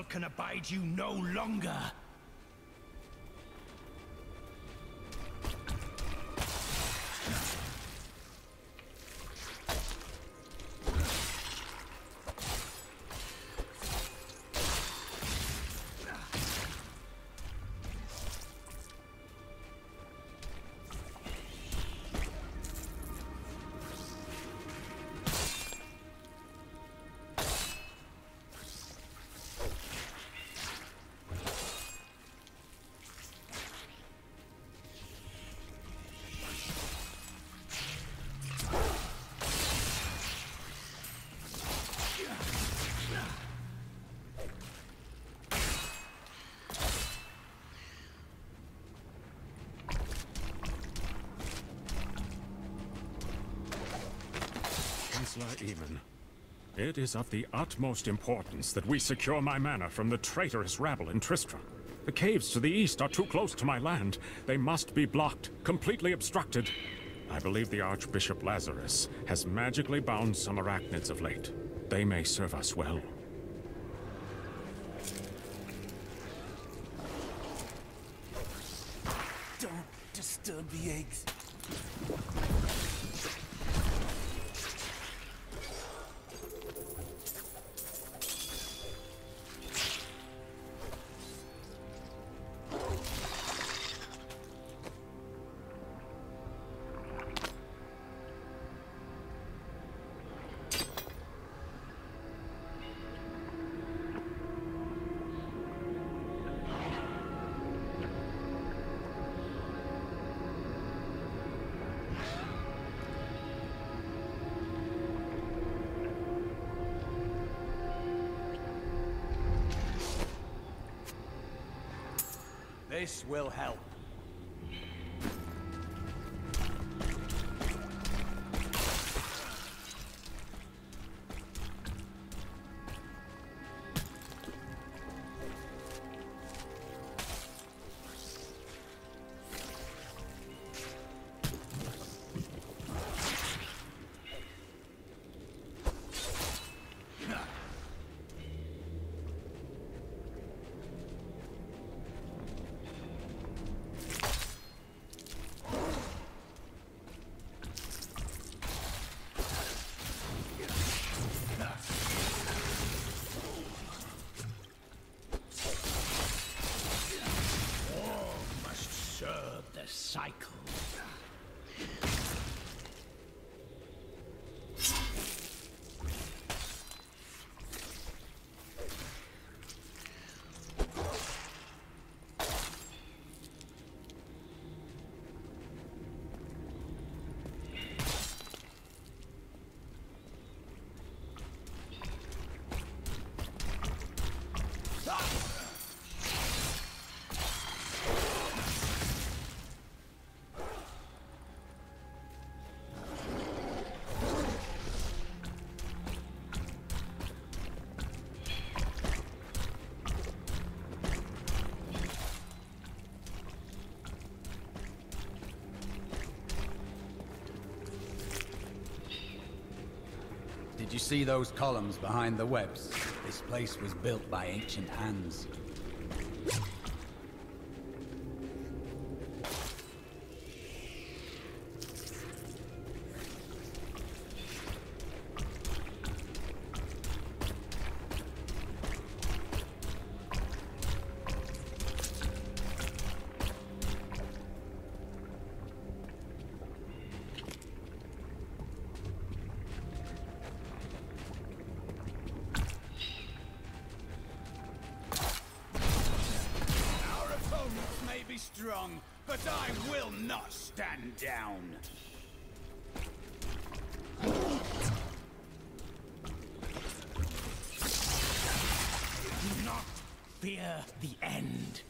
K: world can abide you no longer.
S: Even. It is of the utmost importance that we secure my mana from the traitorous rabble in Tristram. The caves to the east are too close to my land. They must be blocked, completely obstructed. I believe the Archbishop Lazarus has magically bound some arachnids of late. They may serve us well.
O: Don't disturb the eggs.
R: This will help.
K: Cycle.
R: Did you see those columns behind the webs? This place was built by ancient hands.
K: Strong, but I will not stand down. Do not fear the end.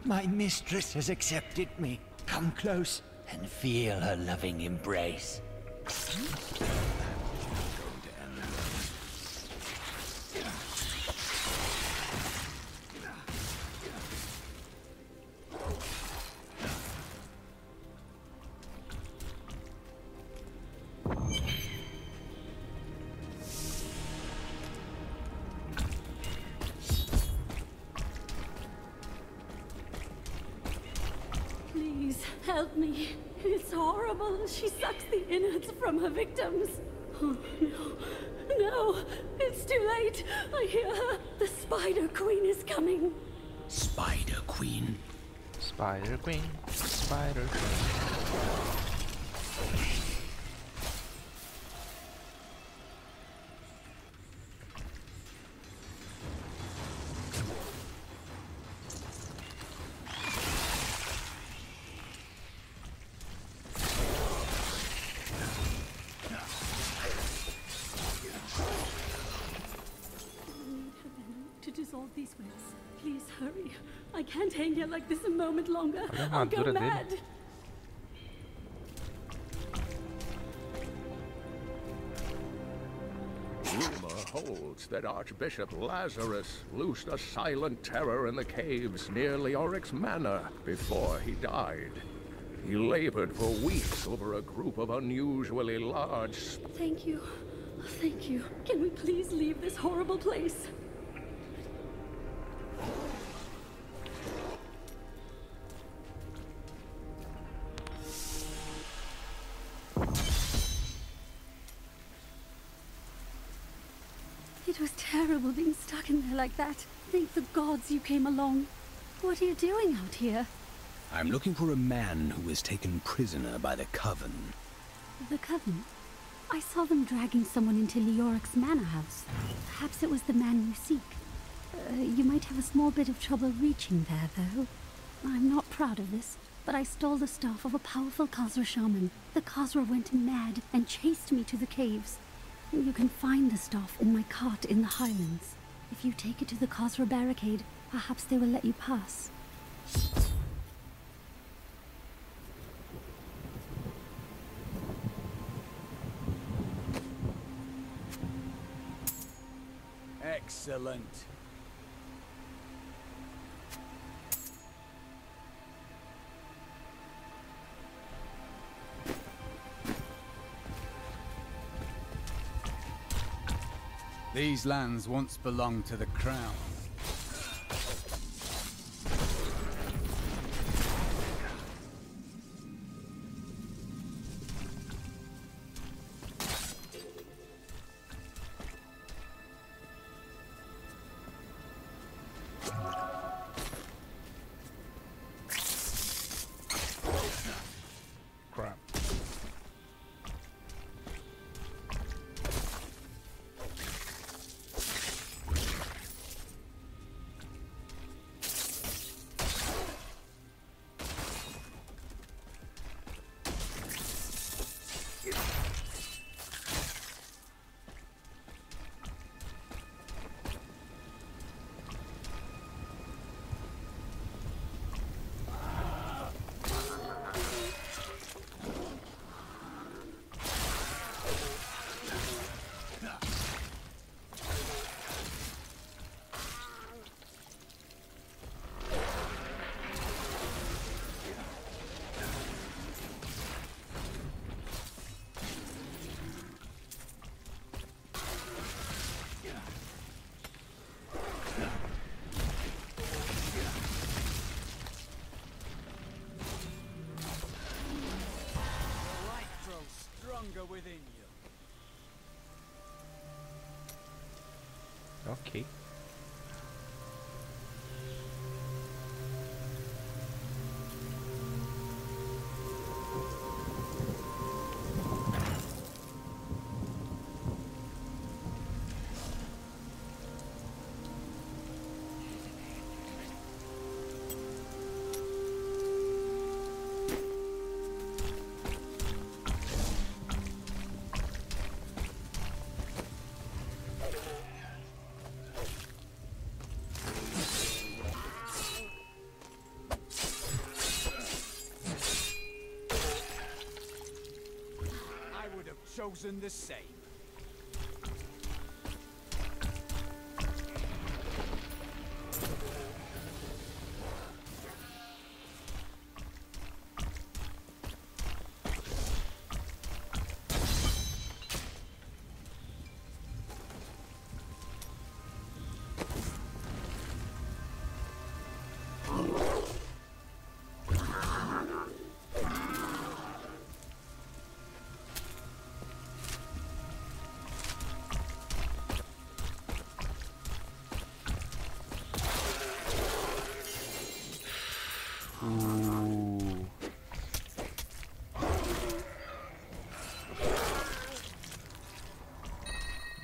O: My mistress has accepted me. Come close. and feel her loving embrace.
E: Please, help me. It's horrible. She sucks the innards from her victims. Oh, no. No. It's too late. I hear her. The Spider Queen is coming.
K: Spider Queen?
A: Spider Queen. Spider Queen.
E: To dissolve these waves. Please hurry. I can't hang here like this a moment longer.
A: Olha a
E: I'll go
A: armadura
E: mad.
A: dele.
F: Rumor holds that Archbishop Lazarus loosed a silent terror in the caves near Leoric's manor before he died. He labored for weeks over a group of unusually large...
E: Thank you. Thank you. Can we please leave this horrible place? It was terrible being stuck in there like that. Thank the gods you came along. What are you doing out here?
K: I'm looking for a man who was taken prisoner by the Coven.
E: The Coven? I saw them dragging someone into Leoric's manor house. Perhaps it was the man you seek. You might have a small bit of trouble reaching there, though. I'm not proud of this, but I stole the staff of a powerful Khazra shaman. The Khazra went mad and chased me to the caves. You can find the staff in my cart in the highlands. If you take it to the Khazra barricade, perhaps they will let you pass.
R: Excellent. These lands once belonged to the crown.
A: Crap.
R: Within you.
A: Okay.
R: chosen the same.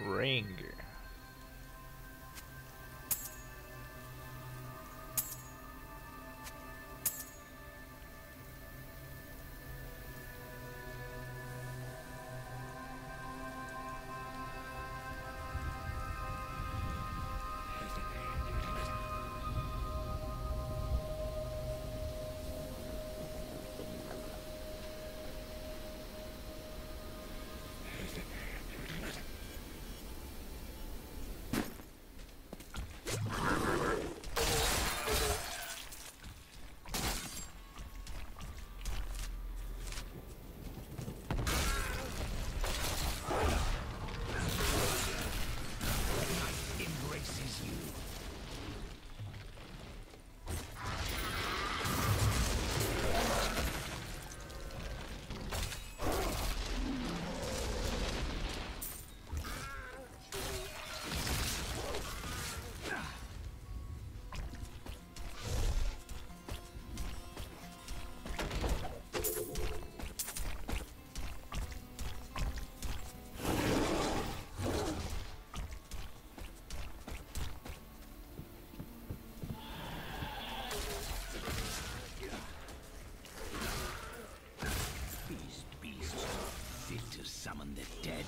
A: Ring.
K: Summon the dead.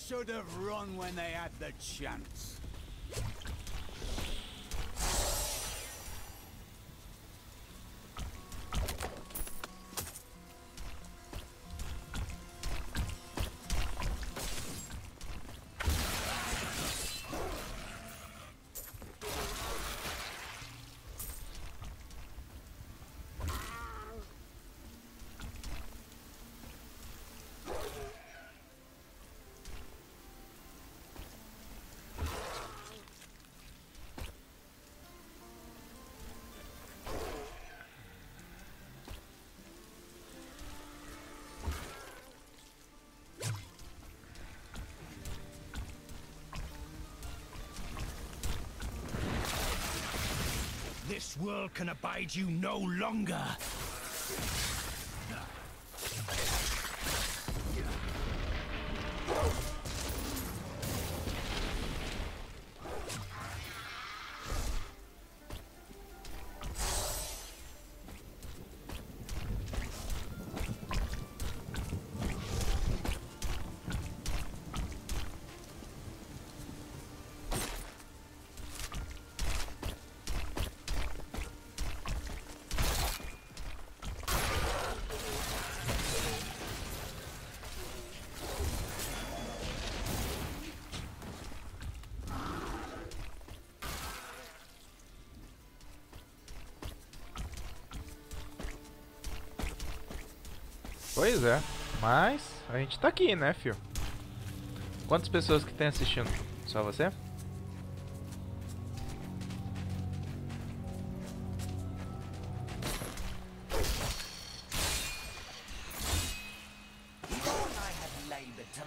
R: Should have run when they had the chance.
K: This world can abide you no longer.
A: Pois é, mas a gente tá aqui, né, fio? Quantas pessoas que tem assistindo? Só você?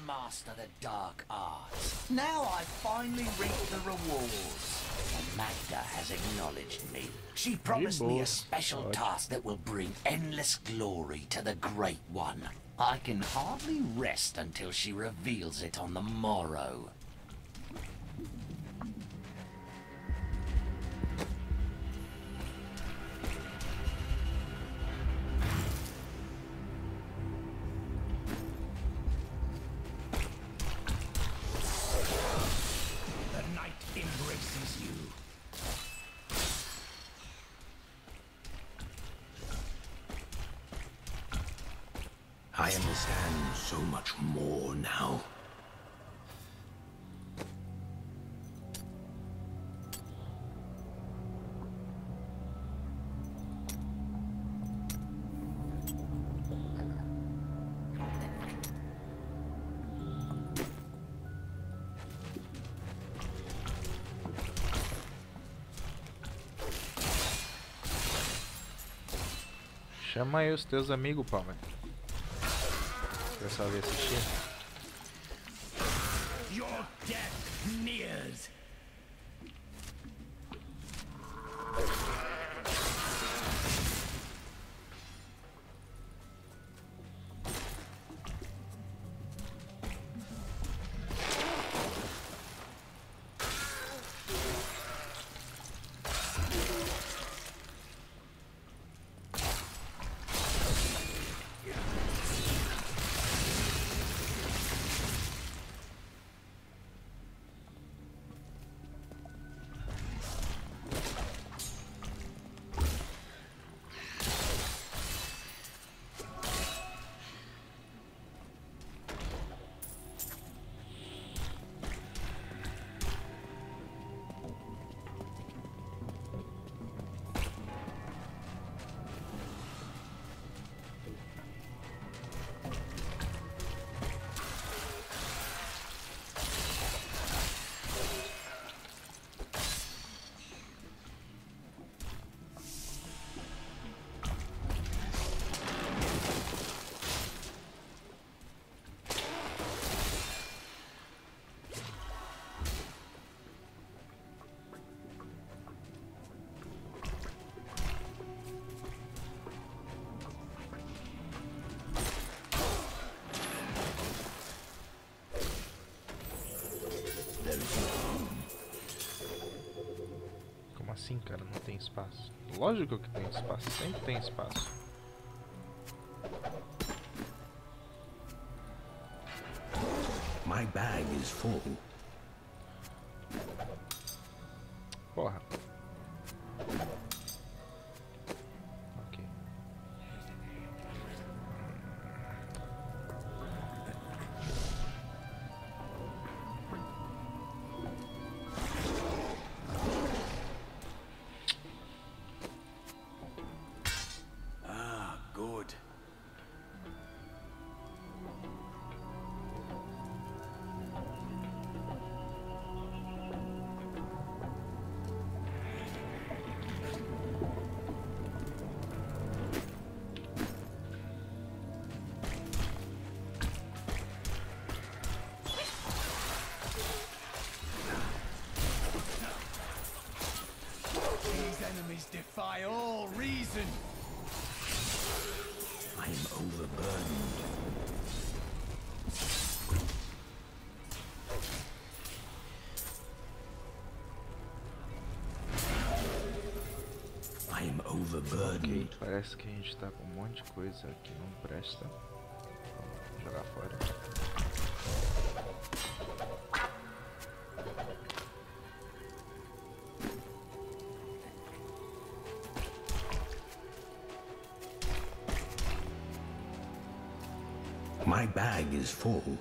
O: Master the dark arts. Now I've finally reaped the rewards. And Magda has acknowledged me. She promised me a special task that will bring endless glory to the Great One. I can hardly rest until she reveals it on the morrow.
K: I understand so much more now.
A: Chama aí os teus amigos, Palmer. O pessoal vai assistir.
K: Your death nears.
A: Como assim, cara? Não tem espaço? Lógico que tem espaço, sempre tem espaço.
K: My bag is full.
A: Porra. Ok.
K: Ah, good.
R: defy all reason.
K: I am overburdened. I am overburdened.
A: Ok, parece que a gente tá com um monte de coisa que não presta. Vamos jogar fora.
K: My bag is full.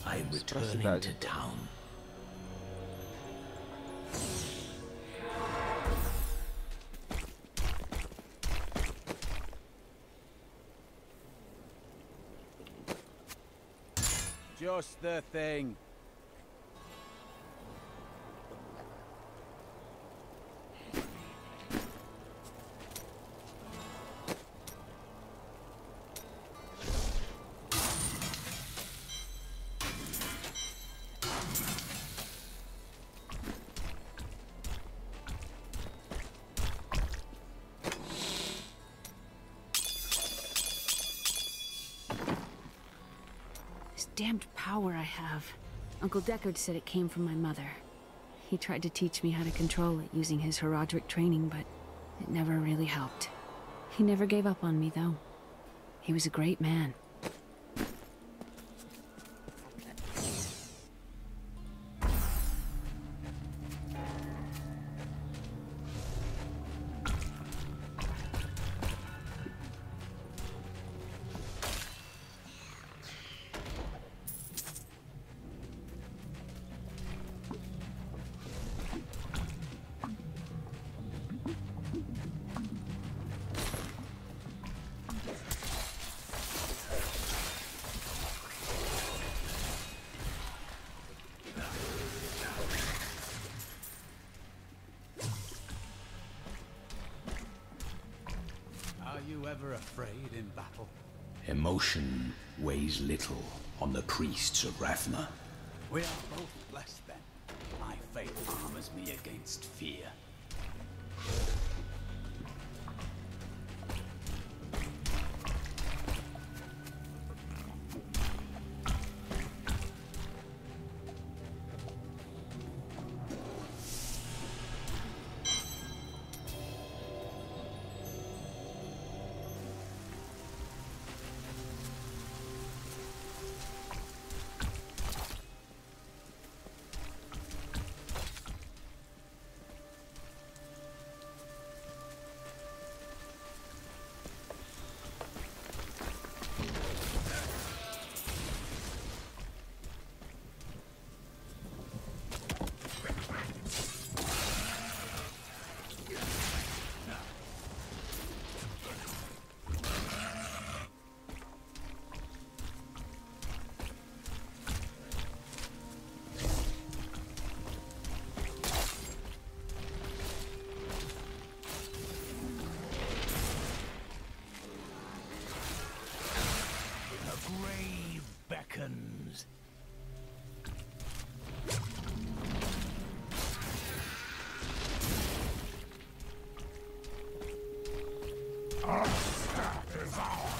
K: I am returning to town.
R: Just the thing.
L: Damned power I have. Uncle Deckard said it came from my mother. He tried to teach me how to control it using his herodic training, but it never really helped. He never gave up on me, though. He was a great man.
R: Are you ever afraid in battle?
K: Emotion weighs little on the priests of Rathma.
R: We are both blessed then. My faith armors me against fear.
O: beckons. Our staff is ours.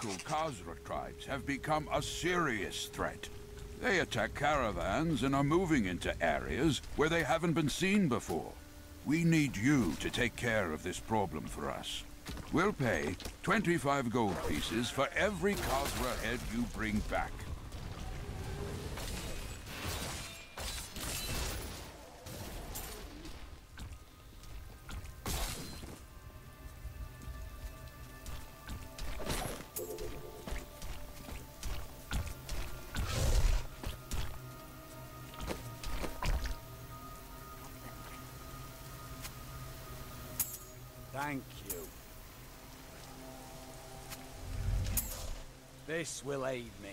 T: local Khazra tribes have become a serious threat. They attack caravans and are moving into areas where they haven't been seen before. We need you to take care of this problem for us. We'll pay 25 gold pieces for every Khazra head you bring back.
R: Thank you. This will aid me.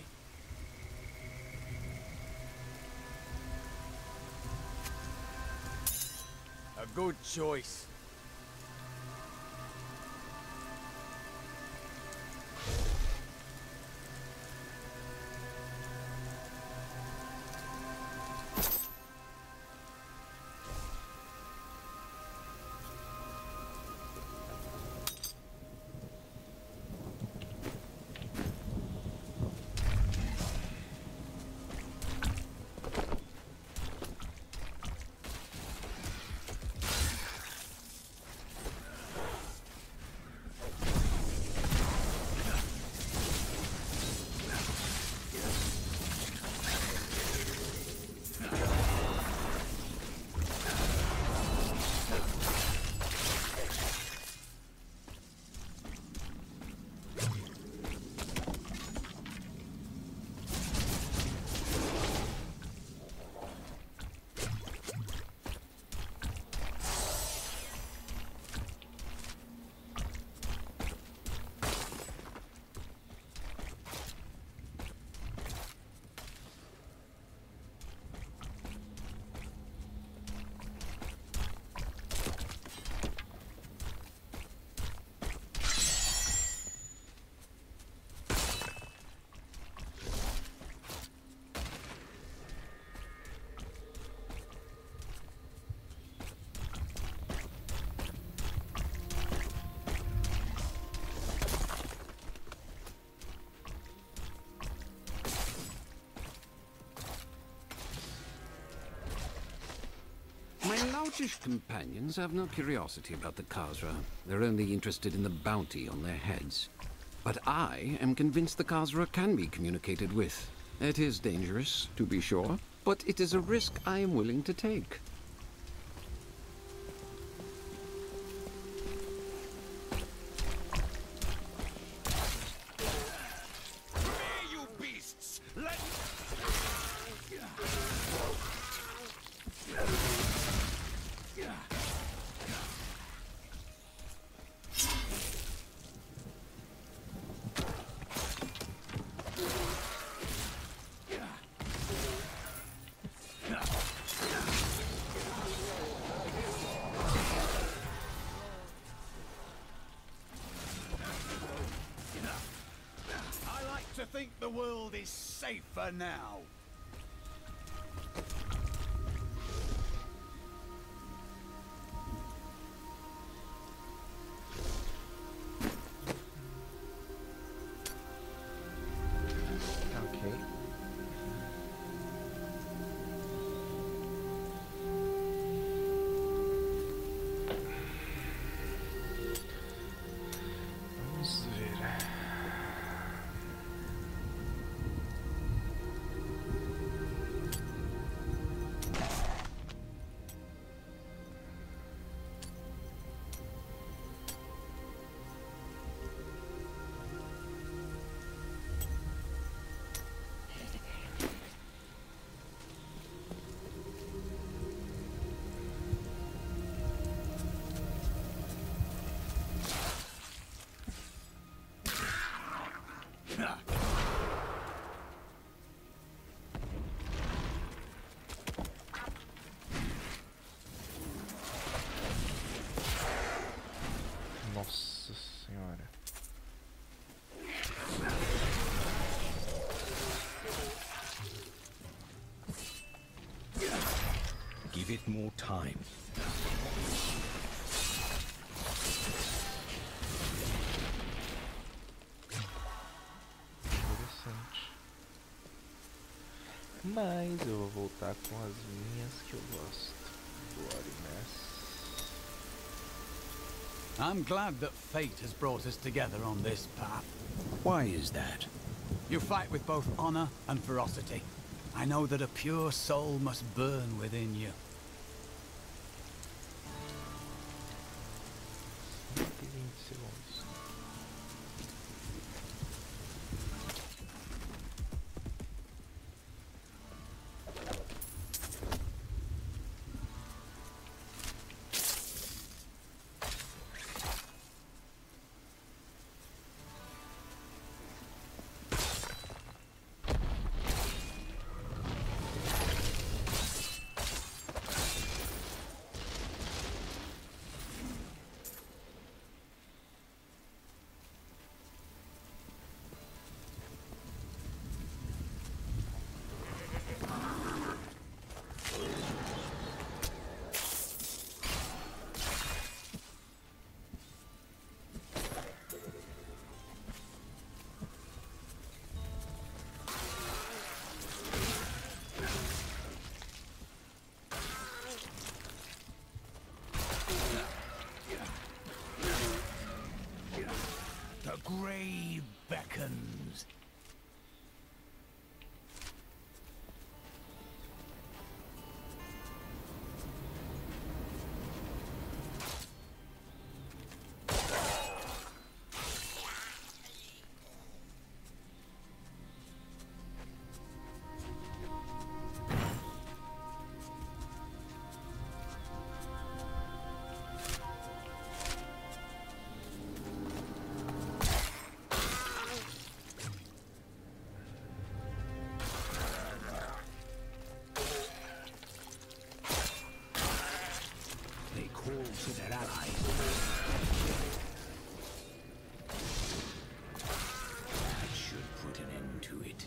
R: A good choice.
U: My loutish companions have no curiosity about the Khazra. They're only interested in the bounty on their heads. But I am convinced the Khazra can be communicated with. It is dangerous, to be sure, but it is a risk I am willing to take.
H: You beasts! Let... I like to think the world is safer now.
A: Nossa senhora.
K: Give it more time.
A: Mas eu vou voltar com as minhas que eu gosto. Bloody Mess.
R: I'm glad that fate has brought us together on this path.
K: Why is that?
R: You fight with both honor and ferocity. I know that a pure soul must burn within you. Grave beckons.
K: To their allies. That should put an end to it.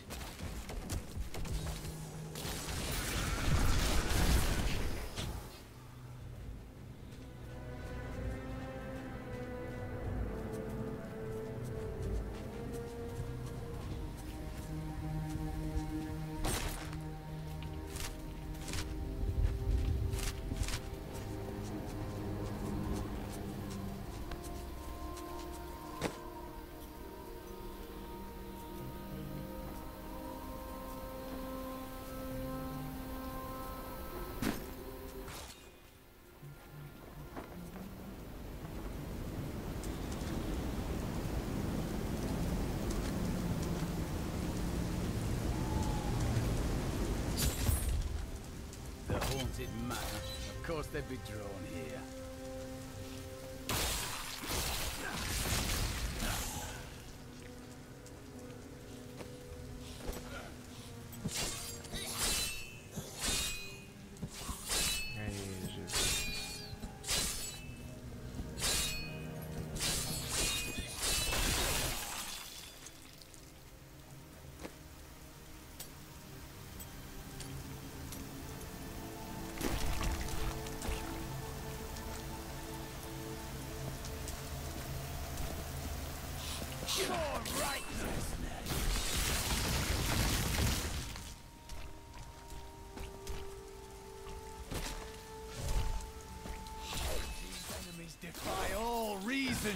R: Haunted manor. Of course they'd be drawn here. Defy all reason.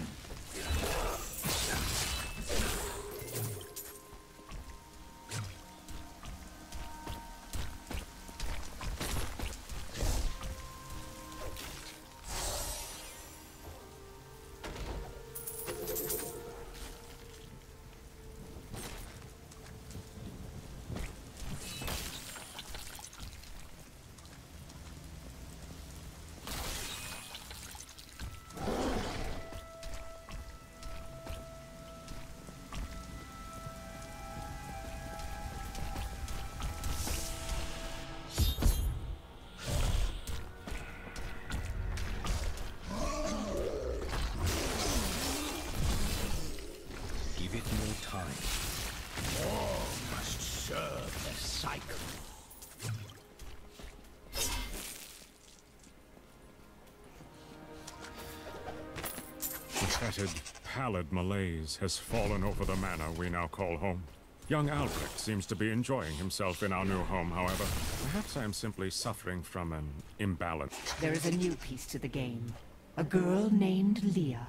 S: Tattered, pallid malaise has fallen over the manor we now call home. Young Albrecht seems to be enjoying himself in our new home, however. Perhaps I am simply suffering from an imbalance.
D: There is a new piece to the game. A girl named Leah.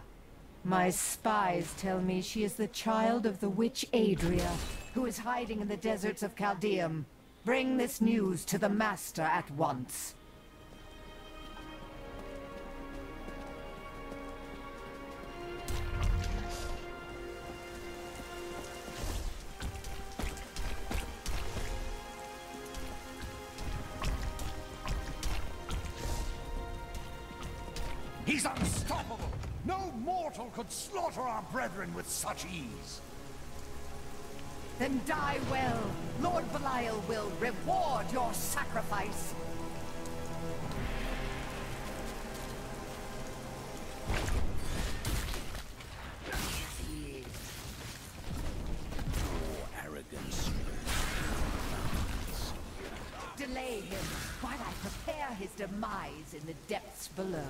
D: My spies tell me she is the child of the witch Adria, who is hiding in the deserts of Chaldeum. Bring this news to the Master at once.
C: He's unstoppable! No mortal could slaughter our brethren with such ease!
D: Then die well. Lord Belial will reward your sacrifice.
K: Arrogance.
D: Delay him while I prepare his demise in the depths below.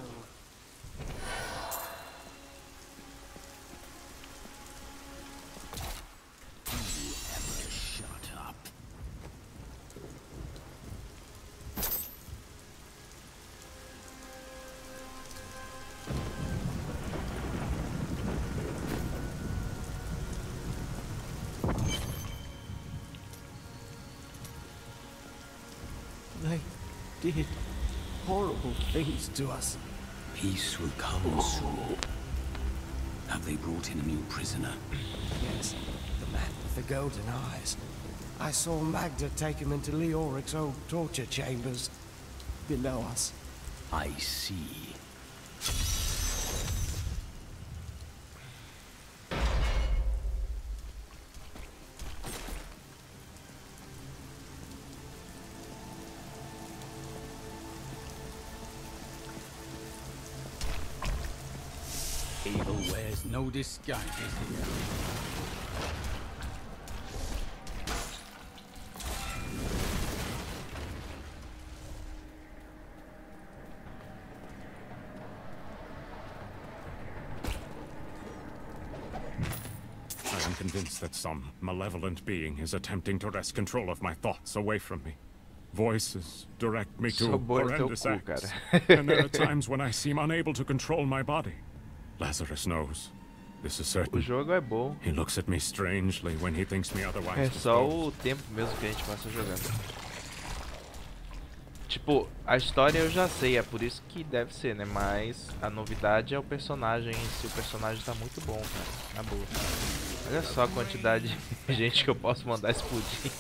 I: They did horrible things to us.
K: Peace will come soon. Have they brought in a new prisoner?
I: Yes, the man with the golden eyes. I saw Magda take him into Leoric's old torture chambers below us.
K: I see.
R: Evil wears no disguises here.
S: I am convinced that some malevolent being is attempting to wrest control of my thoughts away from me. Voices direct me to horrendous acts. And there are times when I seem unable to control my body. Lazarus knows. This is certain.
A: O jogo é bom.
S: He looks at me strangely when he thinks me otherwise.
A: É só o tempo mesmo que a gente passa jogando. Tipo, a história eu já sei, é por isso que deve ser, né? Mas a novidade é o personagem em si. O personagem tá muito bom, cara. Na boa. Olha só a quantidade de gente que eu posso mandar explodir.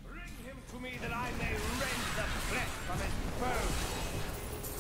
C: Bring him to me that I may rend the flesh from his bones.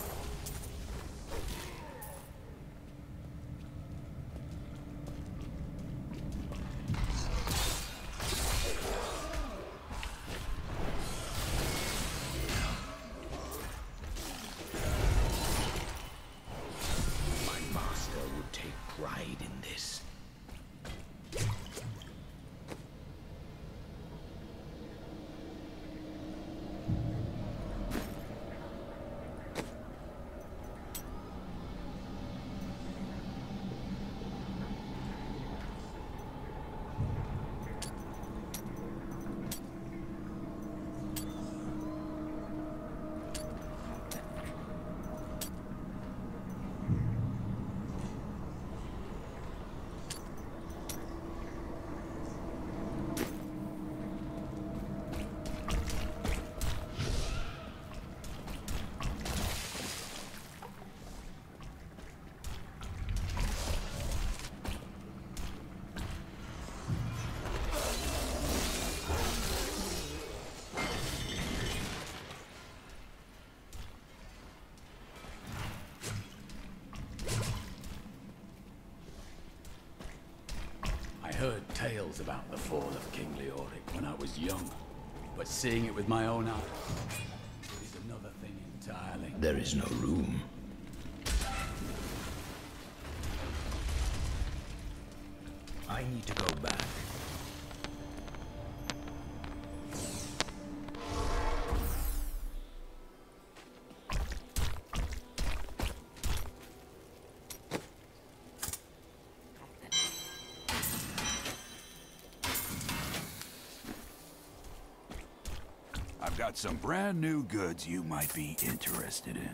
R: about the fall of King Leoric when I was young, but seeing it with my own eyes is another thing entirely.
O: There is no room. I need to go back.
T: I've got some brand new goods you might be interested in.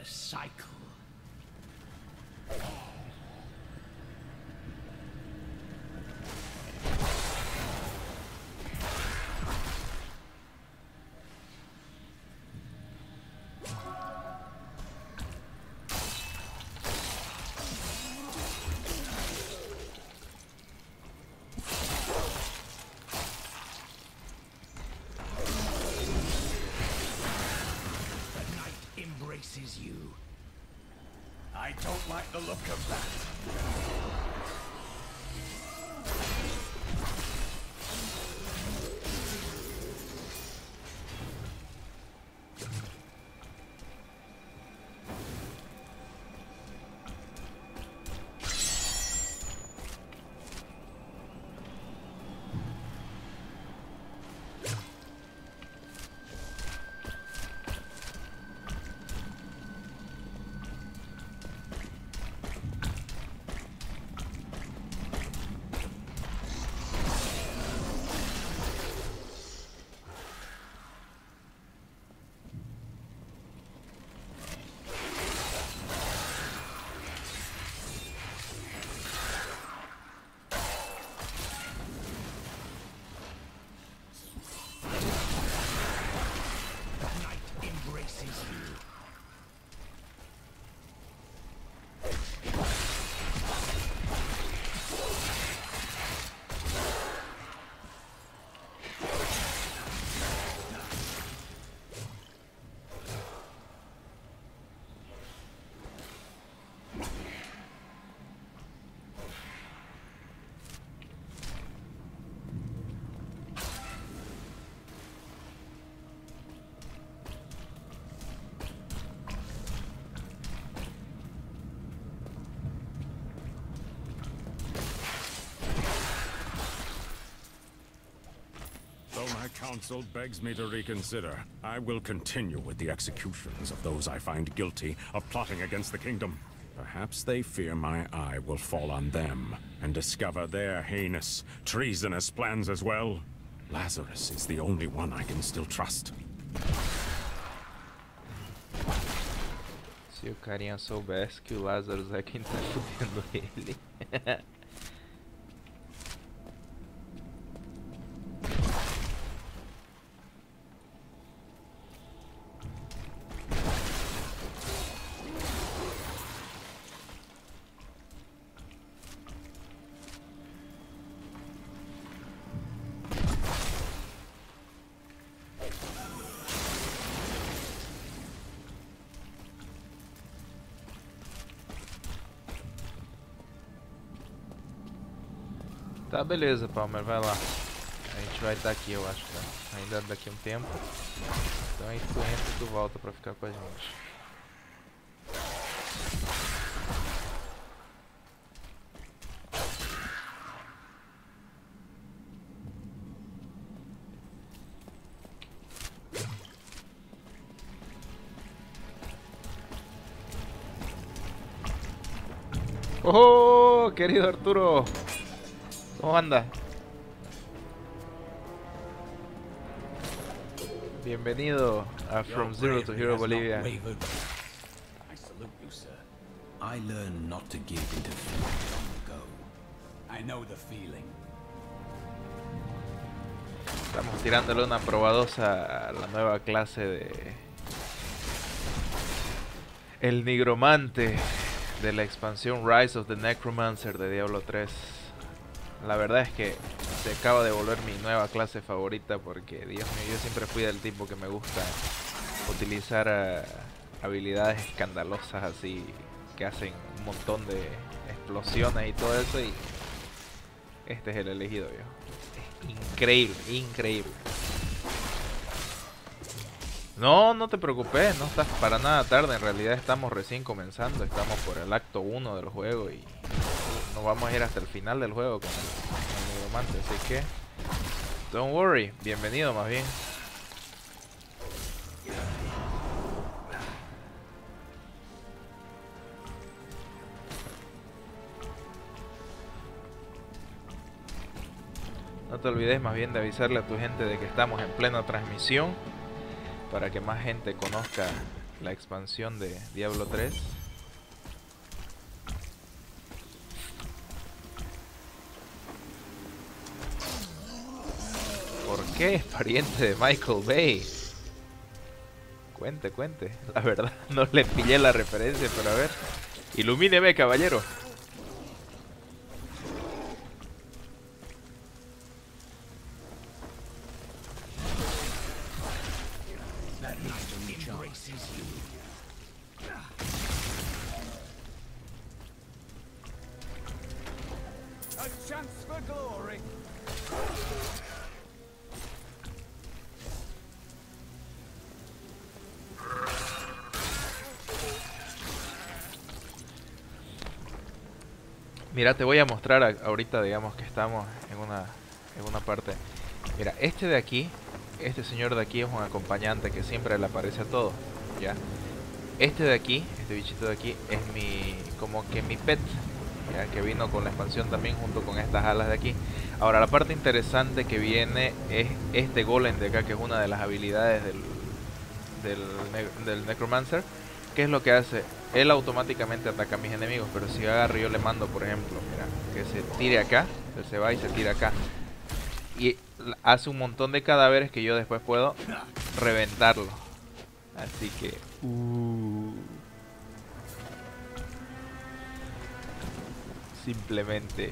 O: Cycle. Embraces you. I don't like the look of that.
S: council begs me to reconsider. I will continue with the executions of those I find guilty of plotting against the kingdom. Perhaps they fear my eye will fall on them and discover their heinous, treasonous plans as well. Lazarus is the only one I can still trust.
A: Se o carinha soubesse que o Lazarus é quem tá fudendo ele. Tá, beleza, Palmer, vai lá. A gente vai estar aqui, eu acho, tá? Ainda daqui a um tempo. Então aí tu entra e tu volta pra ficar com a gente. Oh, querido Arturo. ¿Cómo anda? Bienvenido a From Zero to Hero Bolivia.
K: I salute you, sir. I learned not to give into fear long ago.
R: I know the feeling.
A: Estamos tirándole una probadosa a la nueva clase de el nigromante de la expansión Rise of the Necromancer de Diablo 3. La verdad es que se acaba de volver mi nueva clase favorita porque, Dios mío, yo siempre fui del tipo que me gusta utilizar habilidades escandalosas así, que hacen un montón de explosiones y todo eso, y este es el elegido, yo. Es increíble, increíble. No, no te preocupes, no estás para nada tarde, en realidad estamos recién comenzando, estamos por el acto 1 del juego y nos vamos a ir hasta el final del juego con el nigromante, así que don't worry, bienvenido más bien. No te olvides más bien de avisarle a tu gente de que estamos en plena transmisión para que más gente conozca la expansión de Diablo 3. ¿Por qué es pariente de Michael Bay? Cuente, cuente. La verdad, no le pillé la referencia, pero a ver. Ilumíneme, caballero.
P: A chance for glory.
A: Mira, te voy a mostrar ahorita, digamos que estamos en una parte. Mira, este de aquí, este señor de aquí es un acompañante que siempre le aparece a todos, ¿ya? Este de aquí, este bichito de aquí, es como que mi pet, ¿ya? Que vino con la expansión también junto con estas alas de aquí. Ahora, la parte interesante que viene es este golem de acá, que es una de las habilidades del Necromancer. ¿Qué es lo que hace? Él automáticamente ataca a mis enemigos, pero si yo agarro y yo le mando, por ejemplo, mira, que se tire acá, él se va y se tira acá. Y hace un montón de cadáveres que yo después puedo reventarlo. Así que... simplemente...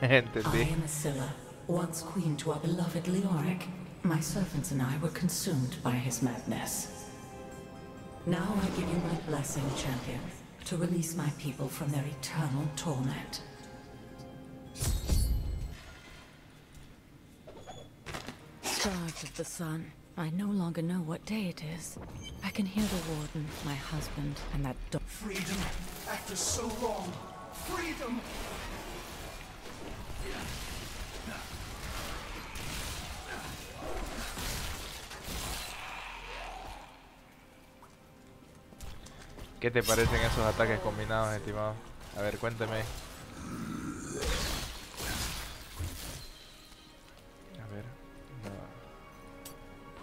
A: Entendí.
D: I am Scylla, once queen to our beloved Leoric. My servants and I were consumed by his madness. Now I give you my blessing, champion, to release my people from their eternal torment.
E: starved of the sun. I no longer know what day it is. I can hear the warden, my husband, and that dog.
B: Freedom, after so long. Freedom!
A: ¿Qué te parecen esos ataques combinados, estimado? A ver, cuénteme. A ver. No.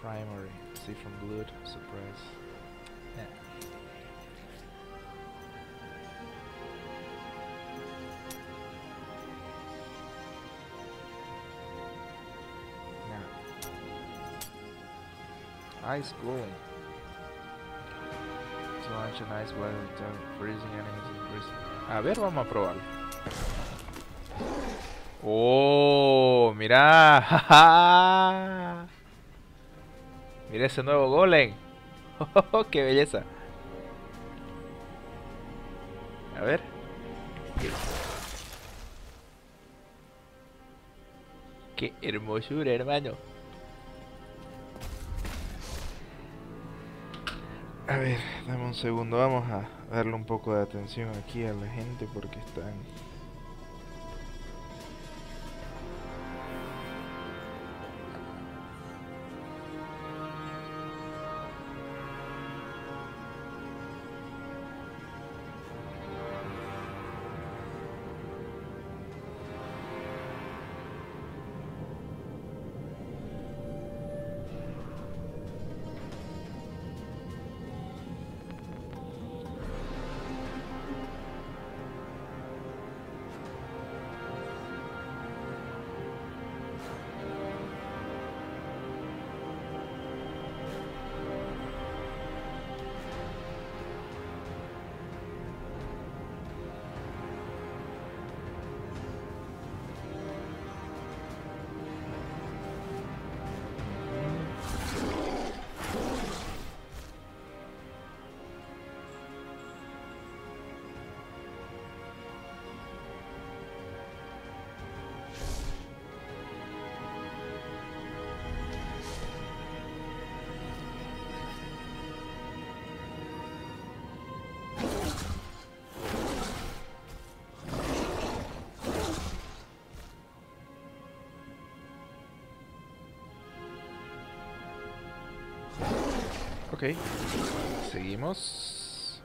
A: Primary. See from blood. Suppress. Yeah. Yeah. Ice glowing. Nice weather, freezing enemies in prison. A ver, vamos a probarlo. Oh, mira, jaja. Mira ese nuevo golem. Oh, qué belleza. A ver. Qué hermosura, hermano. A ver, dame un segundo, vamos a darle un poco de atención aquí a la gente porque están... Ok, seguimos.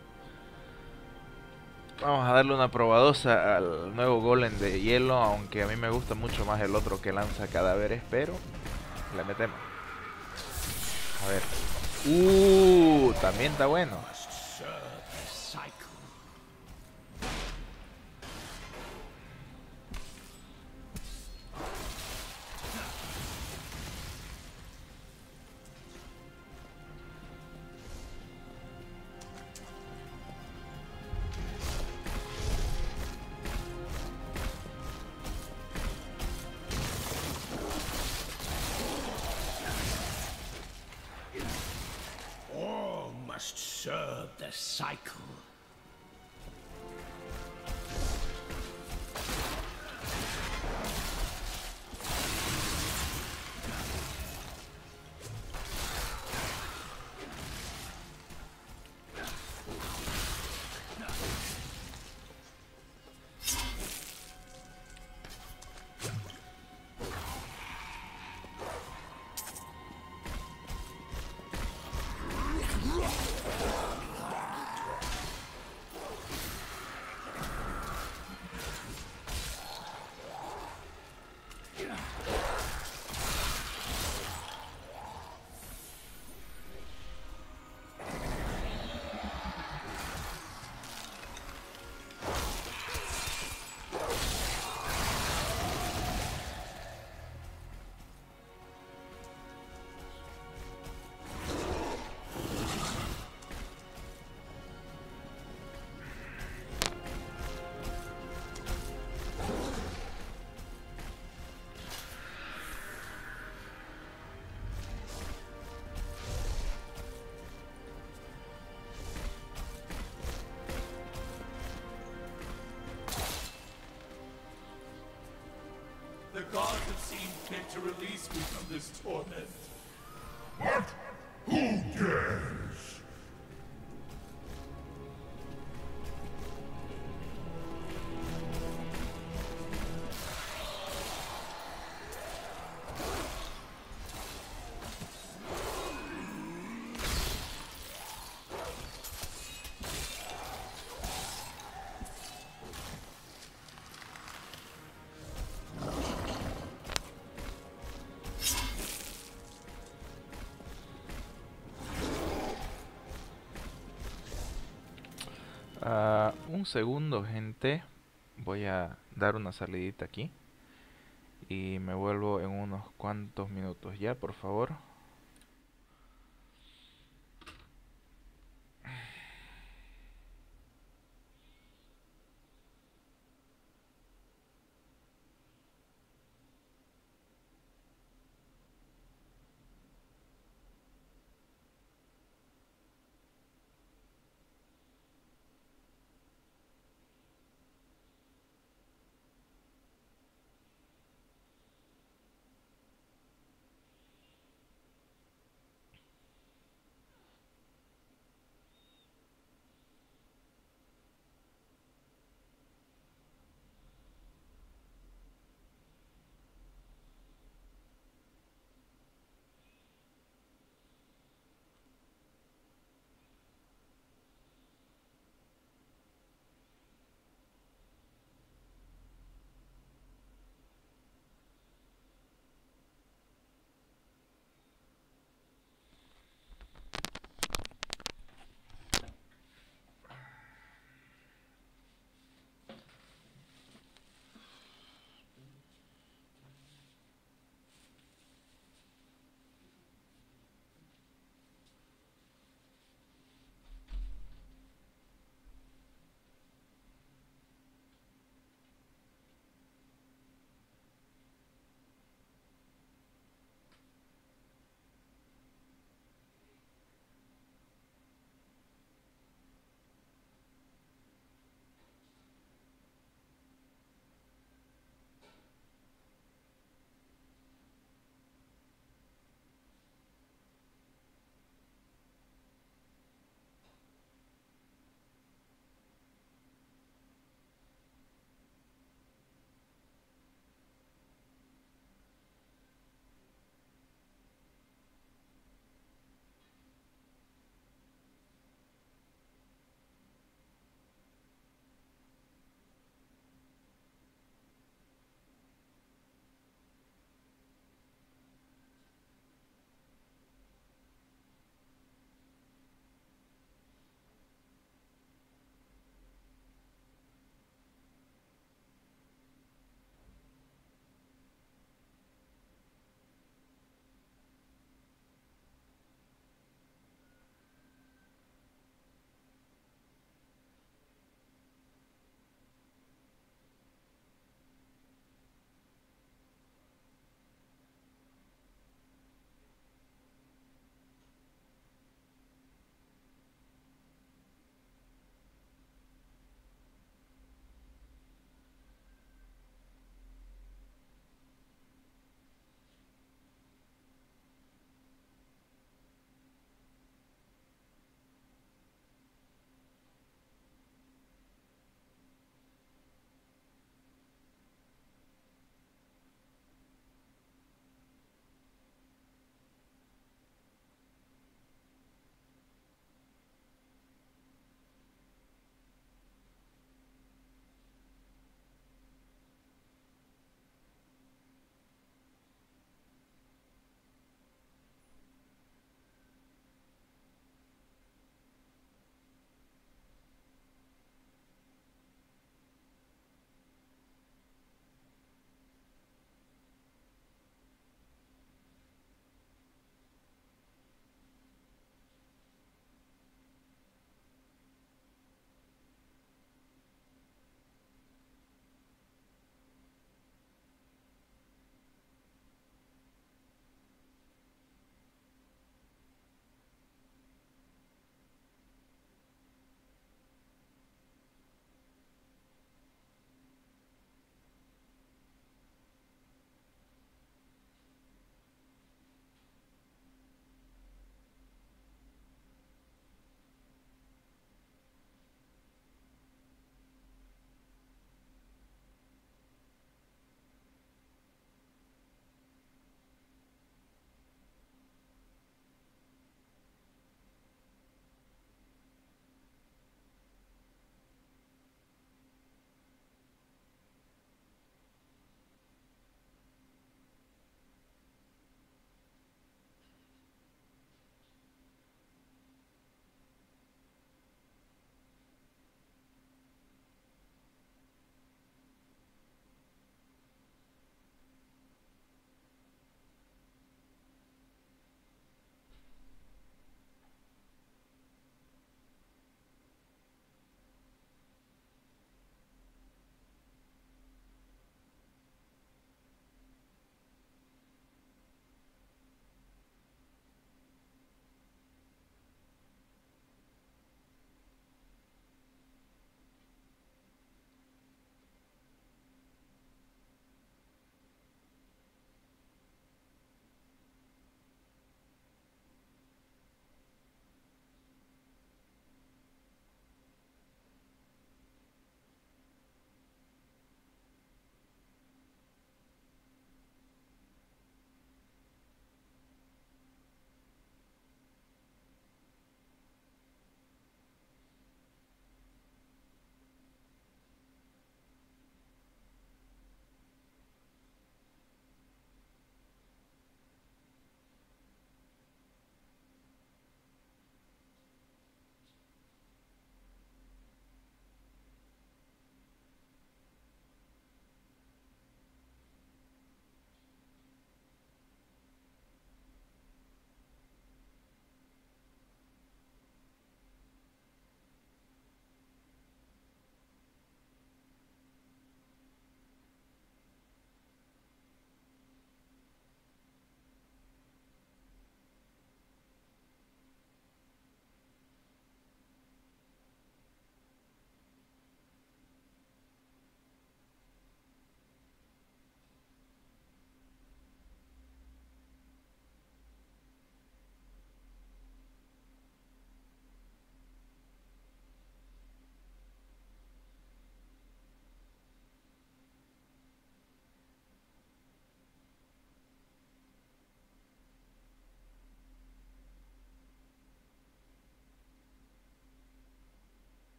A: Vamos a darle una probadosa al nuevo golem de hielo, aunque a mí me gusta mucho más el otro que lanza cadáveres, pero le metemos. A ver. También está bueno.
B: Serve the cycle. to release me from this torment.
M: What? Who dares?
A: Un segundo, gente. Voy a dar una salidita aquí y me vuelvo en unos cuantos minutos ya, por favor.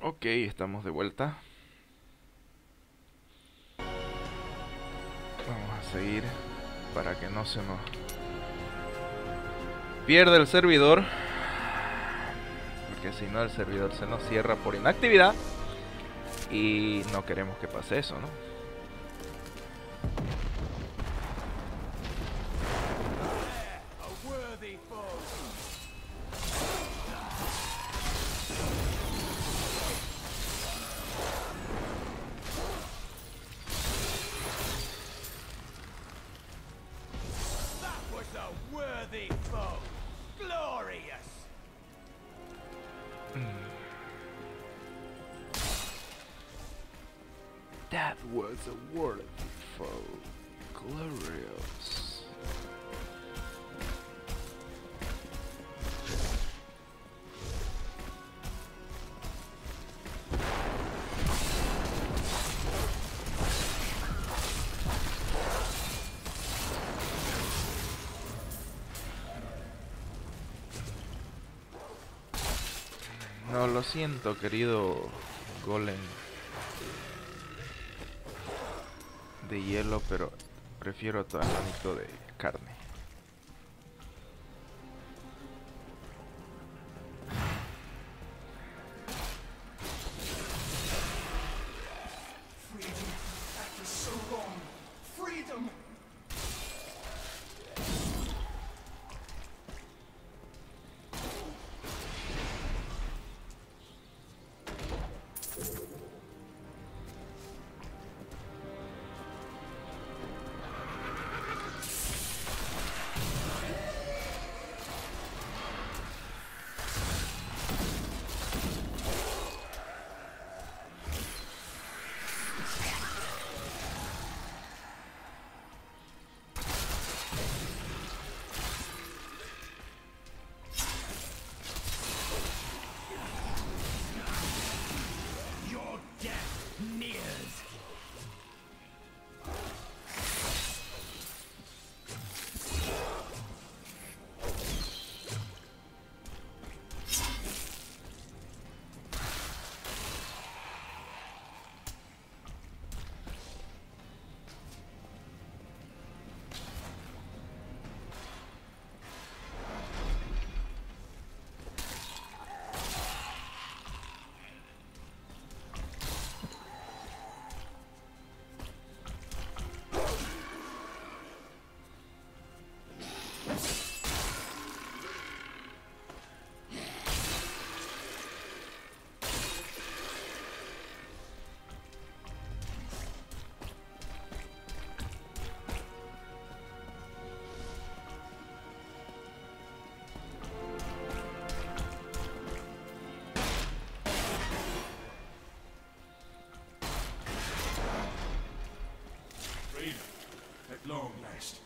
A: Ok, estamos de vuelta. Vamos a seguir para que no se nos pierda el servidor, porque si no el servidor se nos cierra por inactividad y no queremos que pase eso, ¿no? That was a worthy foe. Glorious. No, lo siento, querido golem de hielo, pero prefiero tu hermanito de carne.
B: Freedom after so long. Freedom.
M: At long last,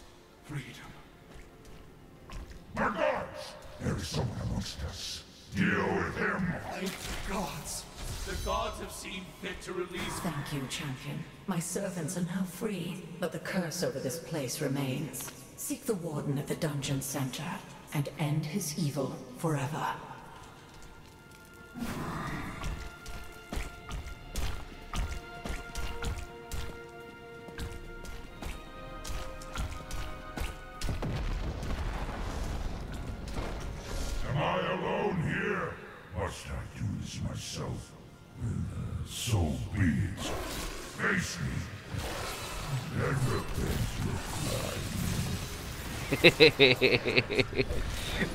M: freedom. My gods! There is someone amongst us. Deal with him!
B: Thank the gods. The gods have seen fit to release.
D: Thank you, champion. My servants are now free, but the curse over this place remains. Seek the warden at the dungeon center and end his evil forever.
M: Am I alone here? Must I do this myself? So be it. Face me. And repent your crime.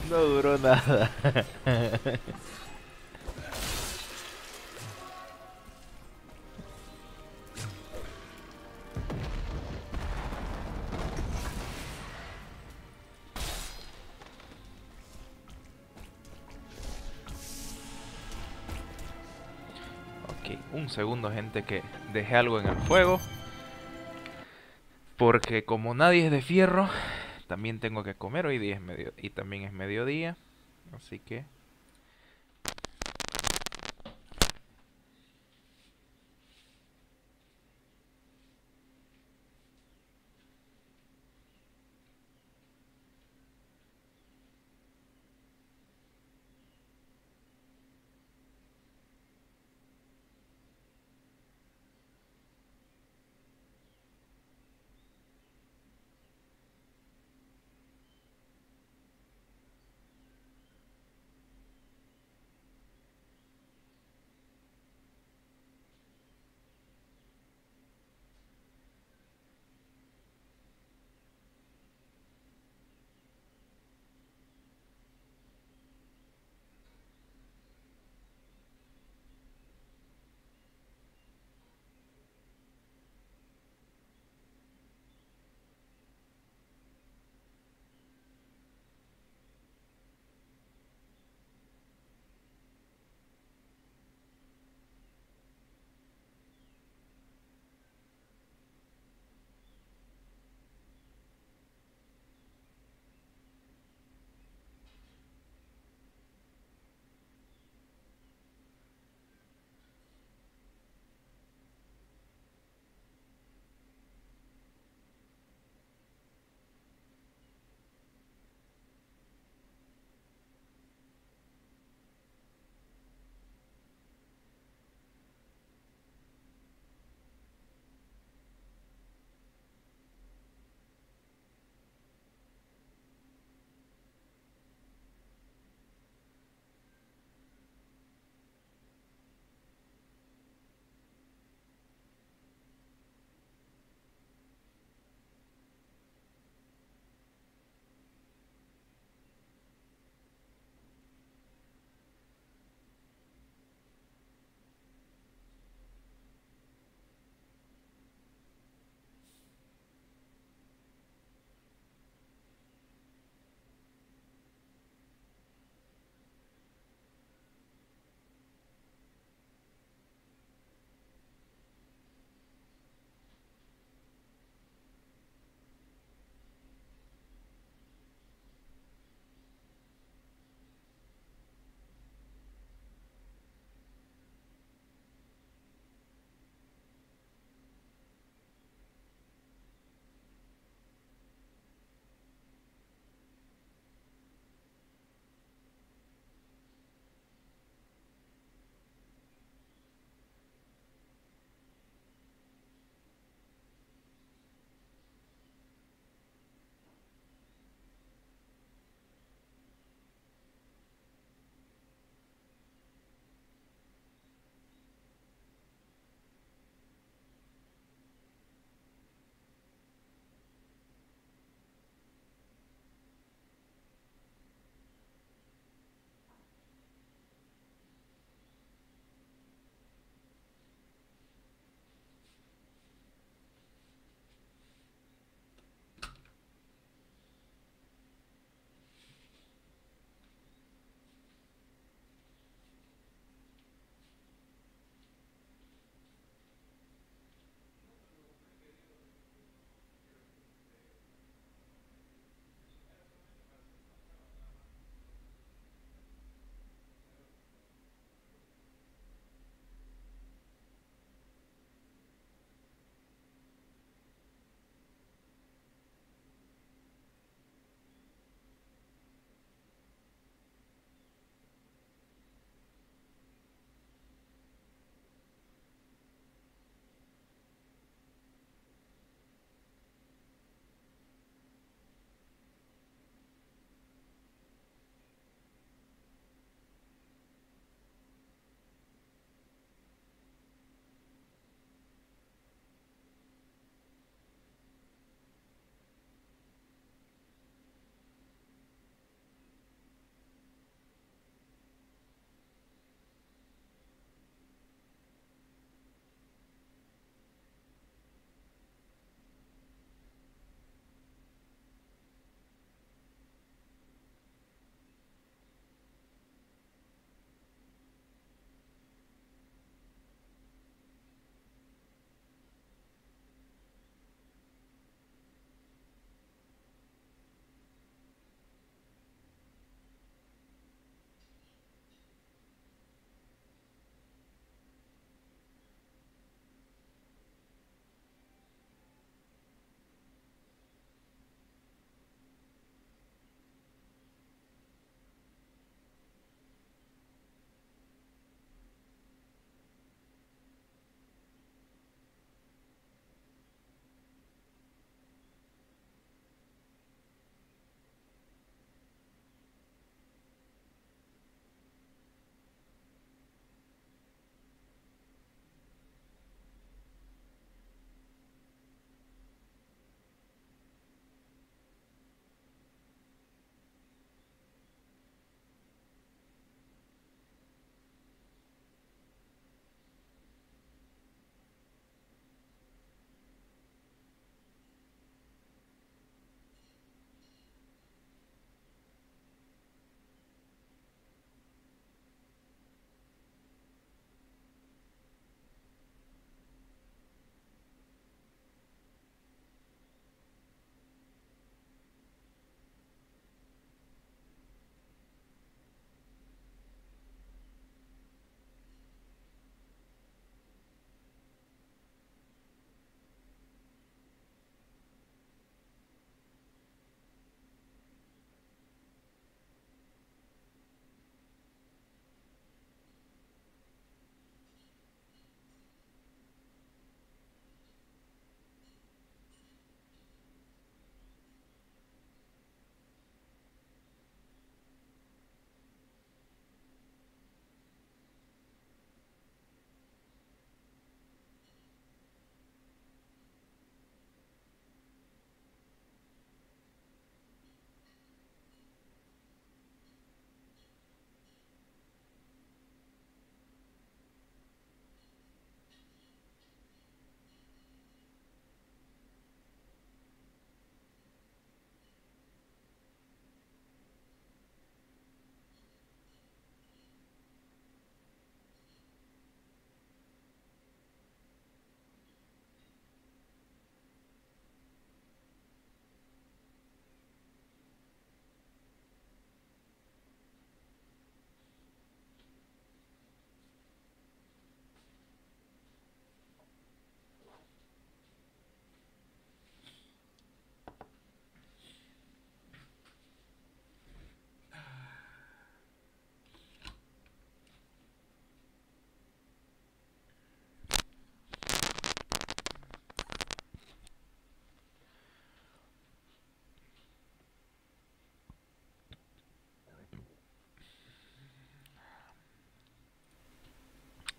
A: No duró nada. Ok, un segundo, gente, que dejé algo en el fuego. Porque como nadie es de fierro, también tengo que comer. Hoy día es y también es mediodía, así que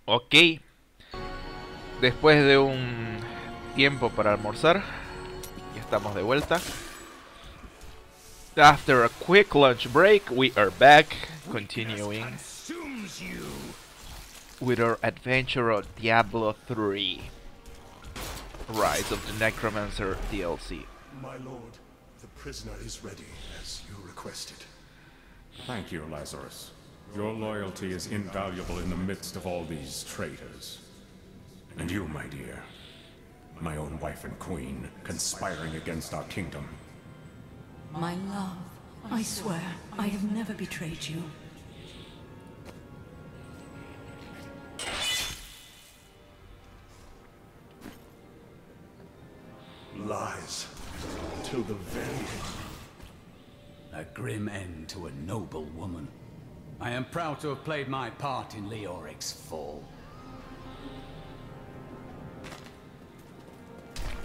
A: Ok. Después de un tiempo para almorzar, ya estamos de vuelta. After a quick lunch break, we are back, continuing with our adventure of Diablo 3. Rise of the Necromancer DLC.
M: My lord, the prisoner is ready, as you requested. Thank you, Lazarus. Your loyalty is invaluable in the midst of all these traitors. And you, my dear, my own wife and queen, conspiring against our kingdom.
E: My love, I swear, I have never betrayed you.
M: Lies. Till the very end.
R: A grim end to a noble woman. I am proud to have played my part in Leoric's fall.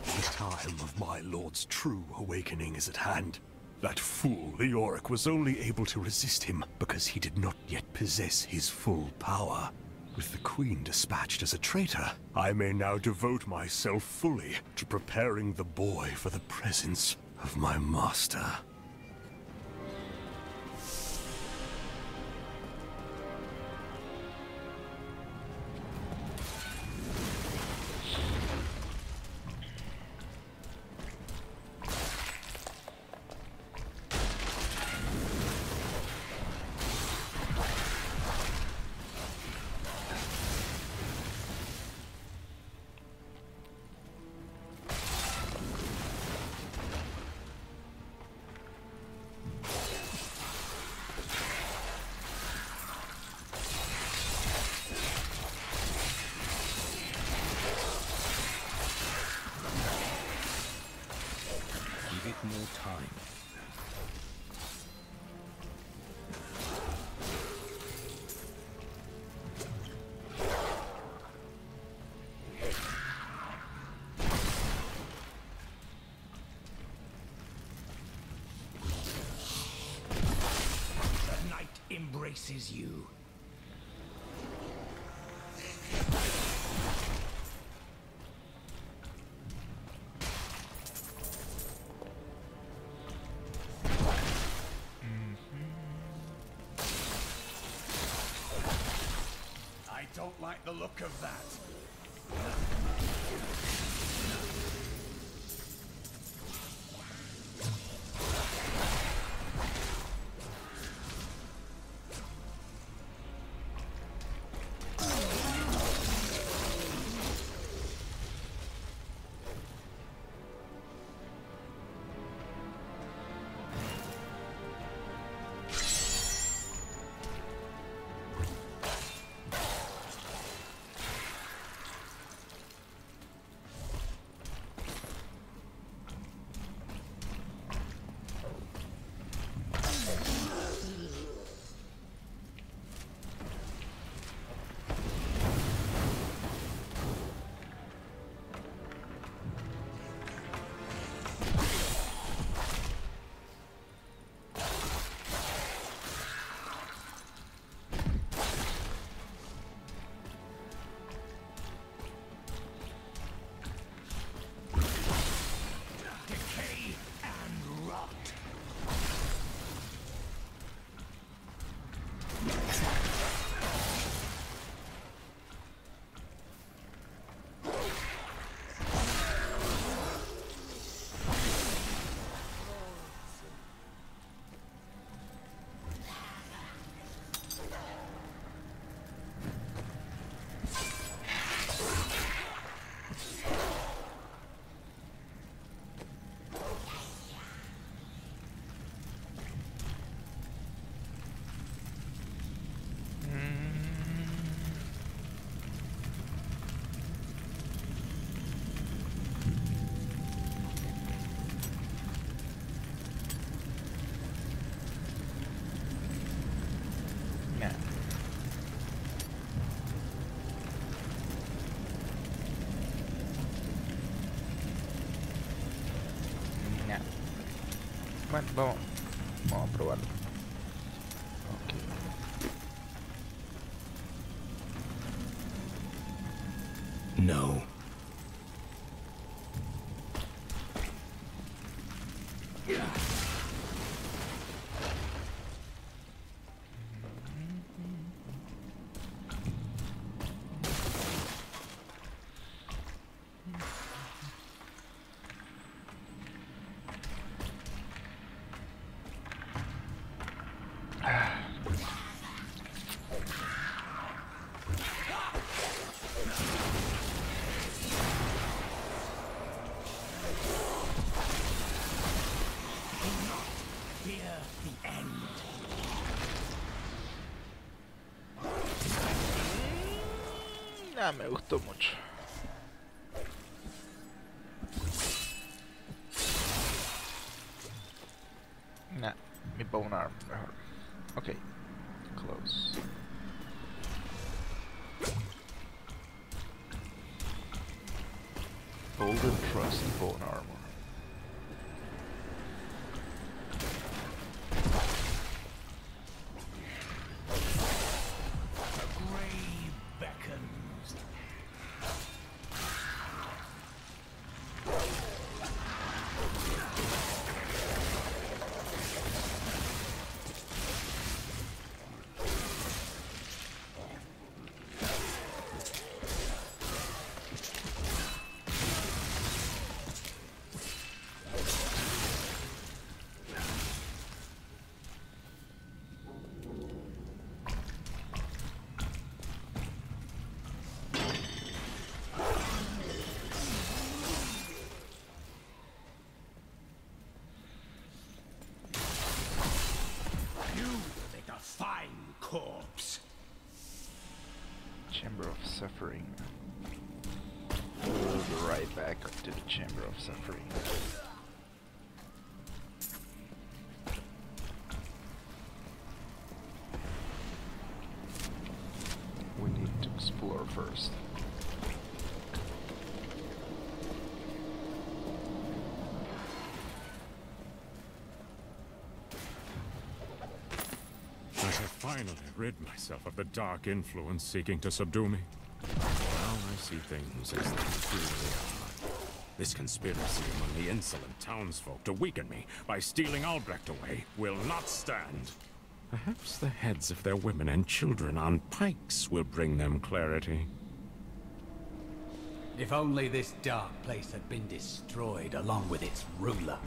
M: The time of my lord's true awakening is at hand. That fool Leoric was only able to resist him because he did not yet possess his full power. With the Queen dispatched as a traitor, I may now devote myself fully to preparing the boy for the presence of my master.
K: More time.
O: The night embraces you.
R: Don't like the look of that.
A: Bueno, vamos a probarlo. Okay.
K: No.
A: Ah, me gustó mucho. Nah, mi bone arm mejor. Ok, close. Bold and trusty bone armor.
R: Corpse.
A: Chamber of Suffering. We'll go right back to the Chamber of Suffering. We need to explore first.
S: Finally rid myself of the dark influence seeking to subdue me. Now I see things as they truly are. This conspiracy among the insolent townsfolk to weaken me by stealing Albrecht away will not stand. Perhaps the heads of their women and children on pikes will bring them clarity.
R: If only this dark place had been destroyed along with its ruler.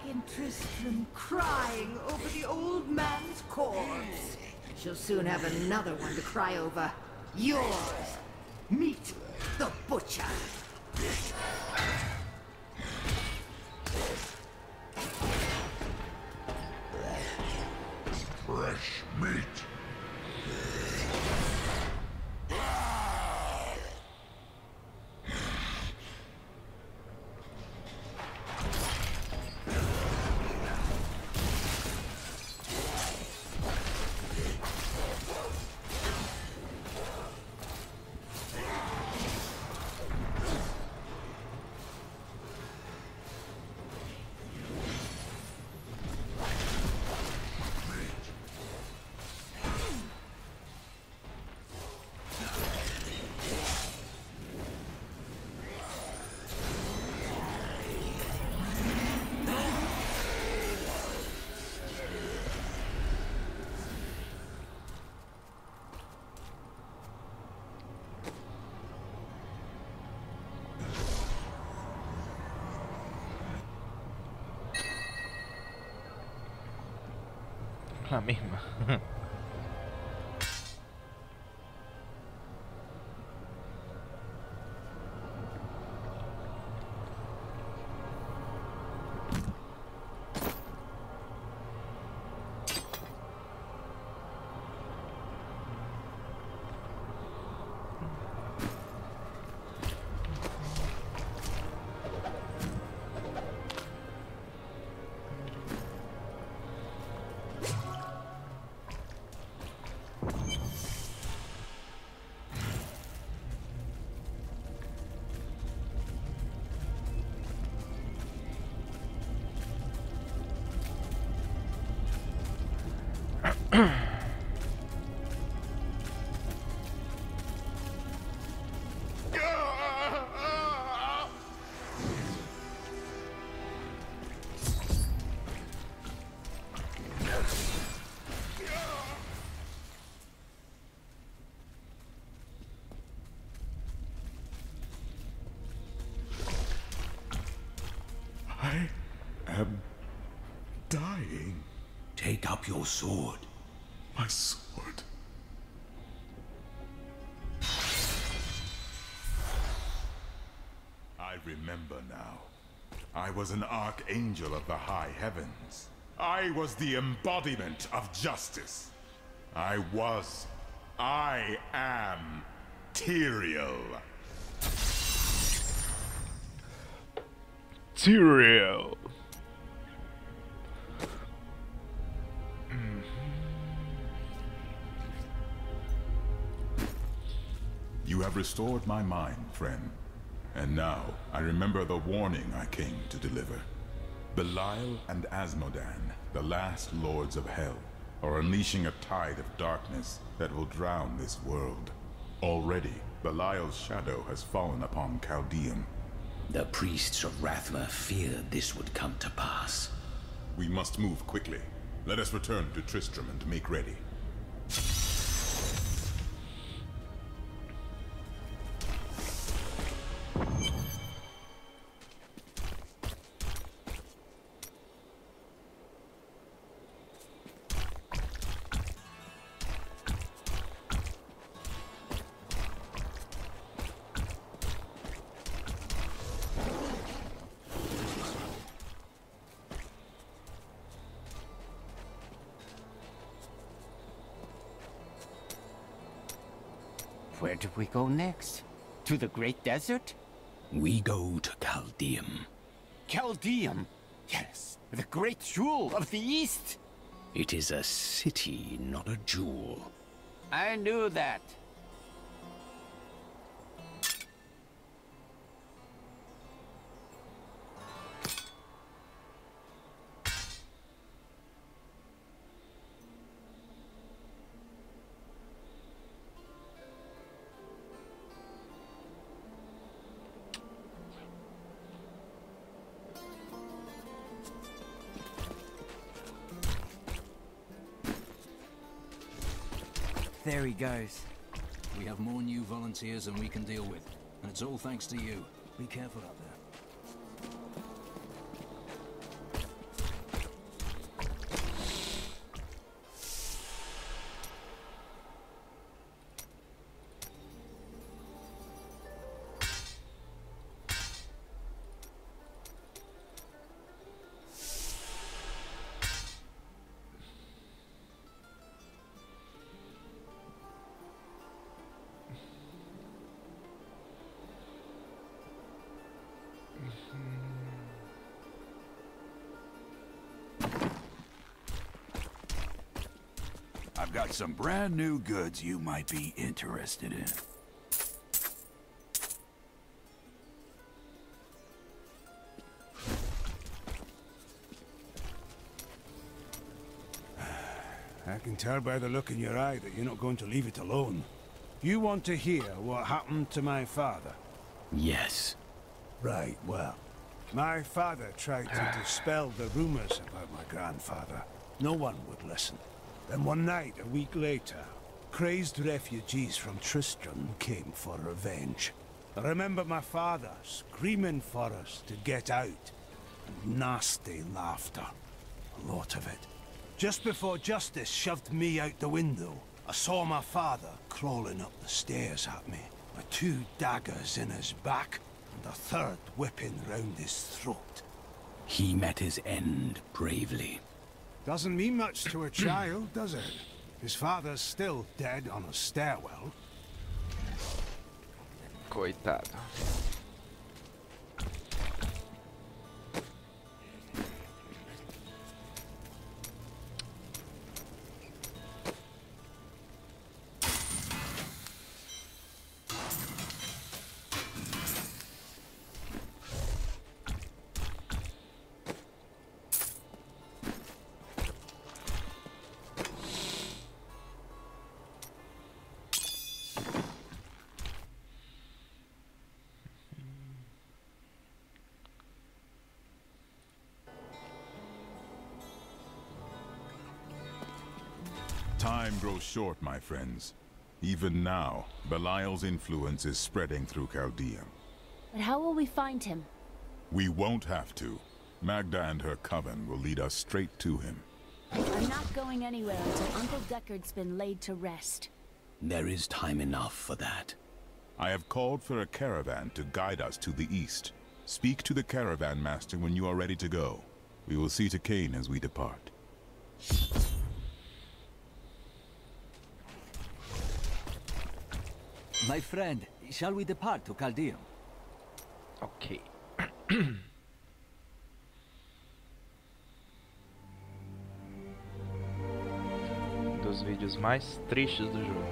D: in Tristram crying over the old man's corpse. She'll soon have another one to cry over. Yours. Meet the butcher.
M: Fresh meat.
A: La misma.
M: I am dying.
K: Take up your sword.
M: My sword. I remember now. I was an archangel of the high heavens. I was the embodiment of justice. I am Tyrael.
A: Tyrael.
G: You have restored my mind, friend. And now, I remember the warning I came to deliver. Belial and Asmodan, the last lords of hell, are unleashing a tide of darkness that will drown this world. Already, Belial's shadow has fallen upon Chaldeum.
K: The priests of Rathma feared this would come to pass.
G: We must move quickly. Let us return to Tristram and make ready.
H: Where do we go next? To the Great Desert?
K: We go to Chaldeum.
H: Chaldeum? Yes, the great jewel of the East.
K: It is a city, not a jewel.
H: I knew that.
P: There he goes.
K: We have more new volunteers than we can deal with, and it's all thanks to you. Be careful out there.
T: I've got some brand new goods you might be interested in.
N: I can tell by the look in your eye that you're not going to leave it alone. You want to hear what happened to my father?
K: Yes.
N: Right, well, my father tried to dispel the rumors about my grandfather. No one would listen. Then one night, a week later, crazed refugees from Tristram came for revenge. I remember my father screaming for us to get out. Nasty laughter. A lot of it. Just before justice shoved me out the window, I saw my father crawling up the stairs at me, with 2 daggers in his back, and a 3rd whipping round his throat.
K: He met his end bravely.
N: Doesn't mean much to a child, does it? His father's still dead on a stairwell.
A: Coitado.
G: Time grows short, my friends. Even now, Belial's influence is spreading through Chaldea.
L: But how will we find him?
G: We won't have to. Magda and her coven will lead us straight to him.
L: I'm not going anywhere until Uncle Deckard's been laid to rest.
K: There is time enough for that.
G: I have called for a caravan to guide us to the east. Speak to the caravan master when you are ready to go. We will see to Cain as we depart.
O: My friend, shall we depart to Chaldea?
A: Ok. Um dos vídeos mais tristes do jogo.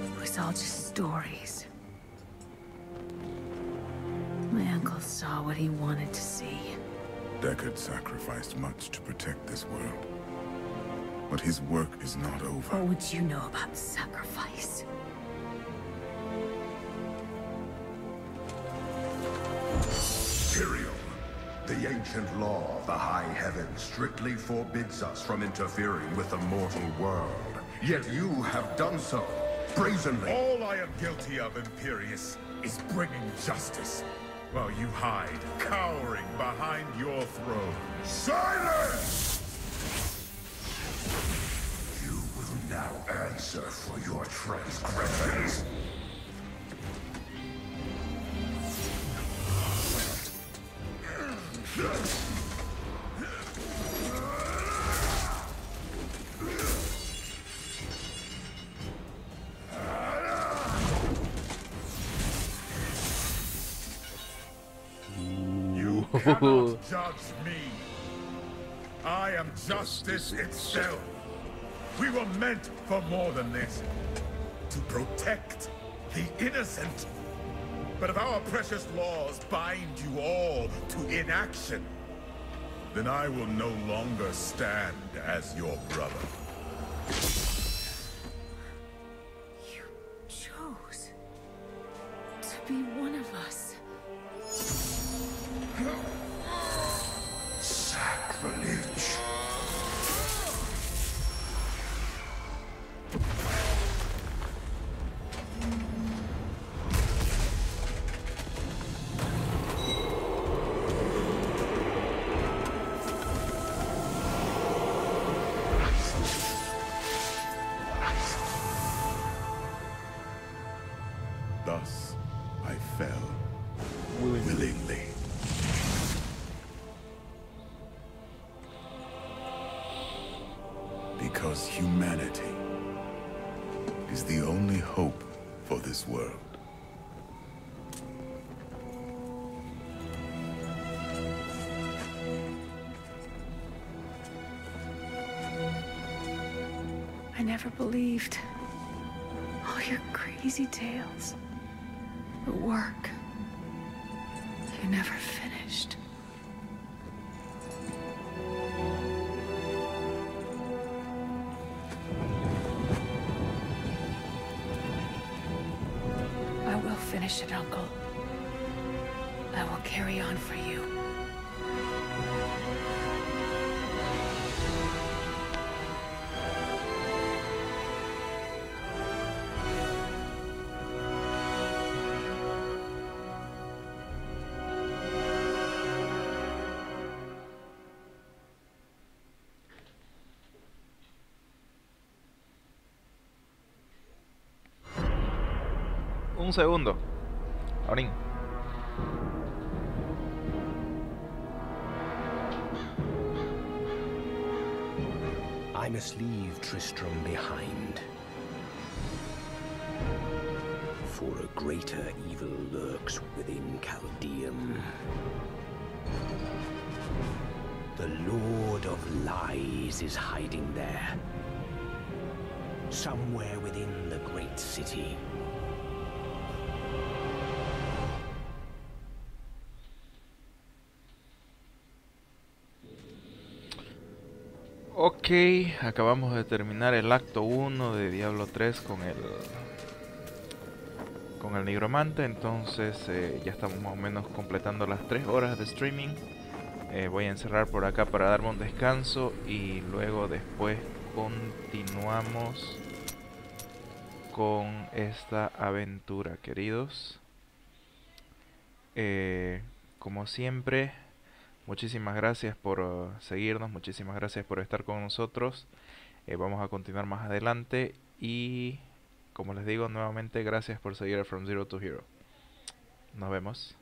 D: It was all just stories. My uncle saw what he wanted to see.
G: Deckard sacrificed much to protect this world. But his work is not over.
D: What would you know about sacrifice?
V: Tyrael, the ancient law of the high heavens strictly forbids us from interfering with the mortal world. Yet you have done so, brazenly.
W: All I am guilty of, Imperius, is bringing justice, while you hide, cowering behind your throne.
V: Silence! You will now answer for your transgressions.
W: You cannot judge me. I am justice itself. We were meant for more than this. To protect the innocent. But if our precious laws bind you all to inaction, then I will no longer stand as your brother.
D: You chose to be one of us.
V: Sacrilege. Because humanity is the only hope for this world.
E: I never believed all your crazy tales. The work you never finished. I will finish it, Uncle. I will carry on for you.
A: Un segundo. Aurín.
K: I must leave Tristram behind. For a greater evil lurks within Chaldeum. The Lord of Lies is hiding there. Somewhere within the great city.
A: Ok, acabamos de terminar el acto 1 de Diablo 3 con el Necromante. Entonces ya estamos más o menos completando las 3 horas de streaming. Voy a encerrar por acá para darme un descanso y luego después continuamos con esta aventura, queridos. Como siempre, muchísimas gracias por seguirnos, muchísimas gracias por estar con nosotros. Vamos a continuar más adelante y, como les digo nuevamente, gracias por seguir a From Zero to Hero. Nos vemos.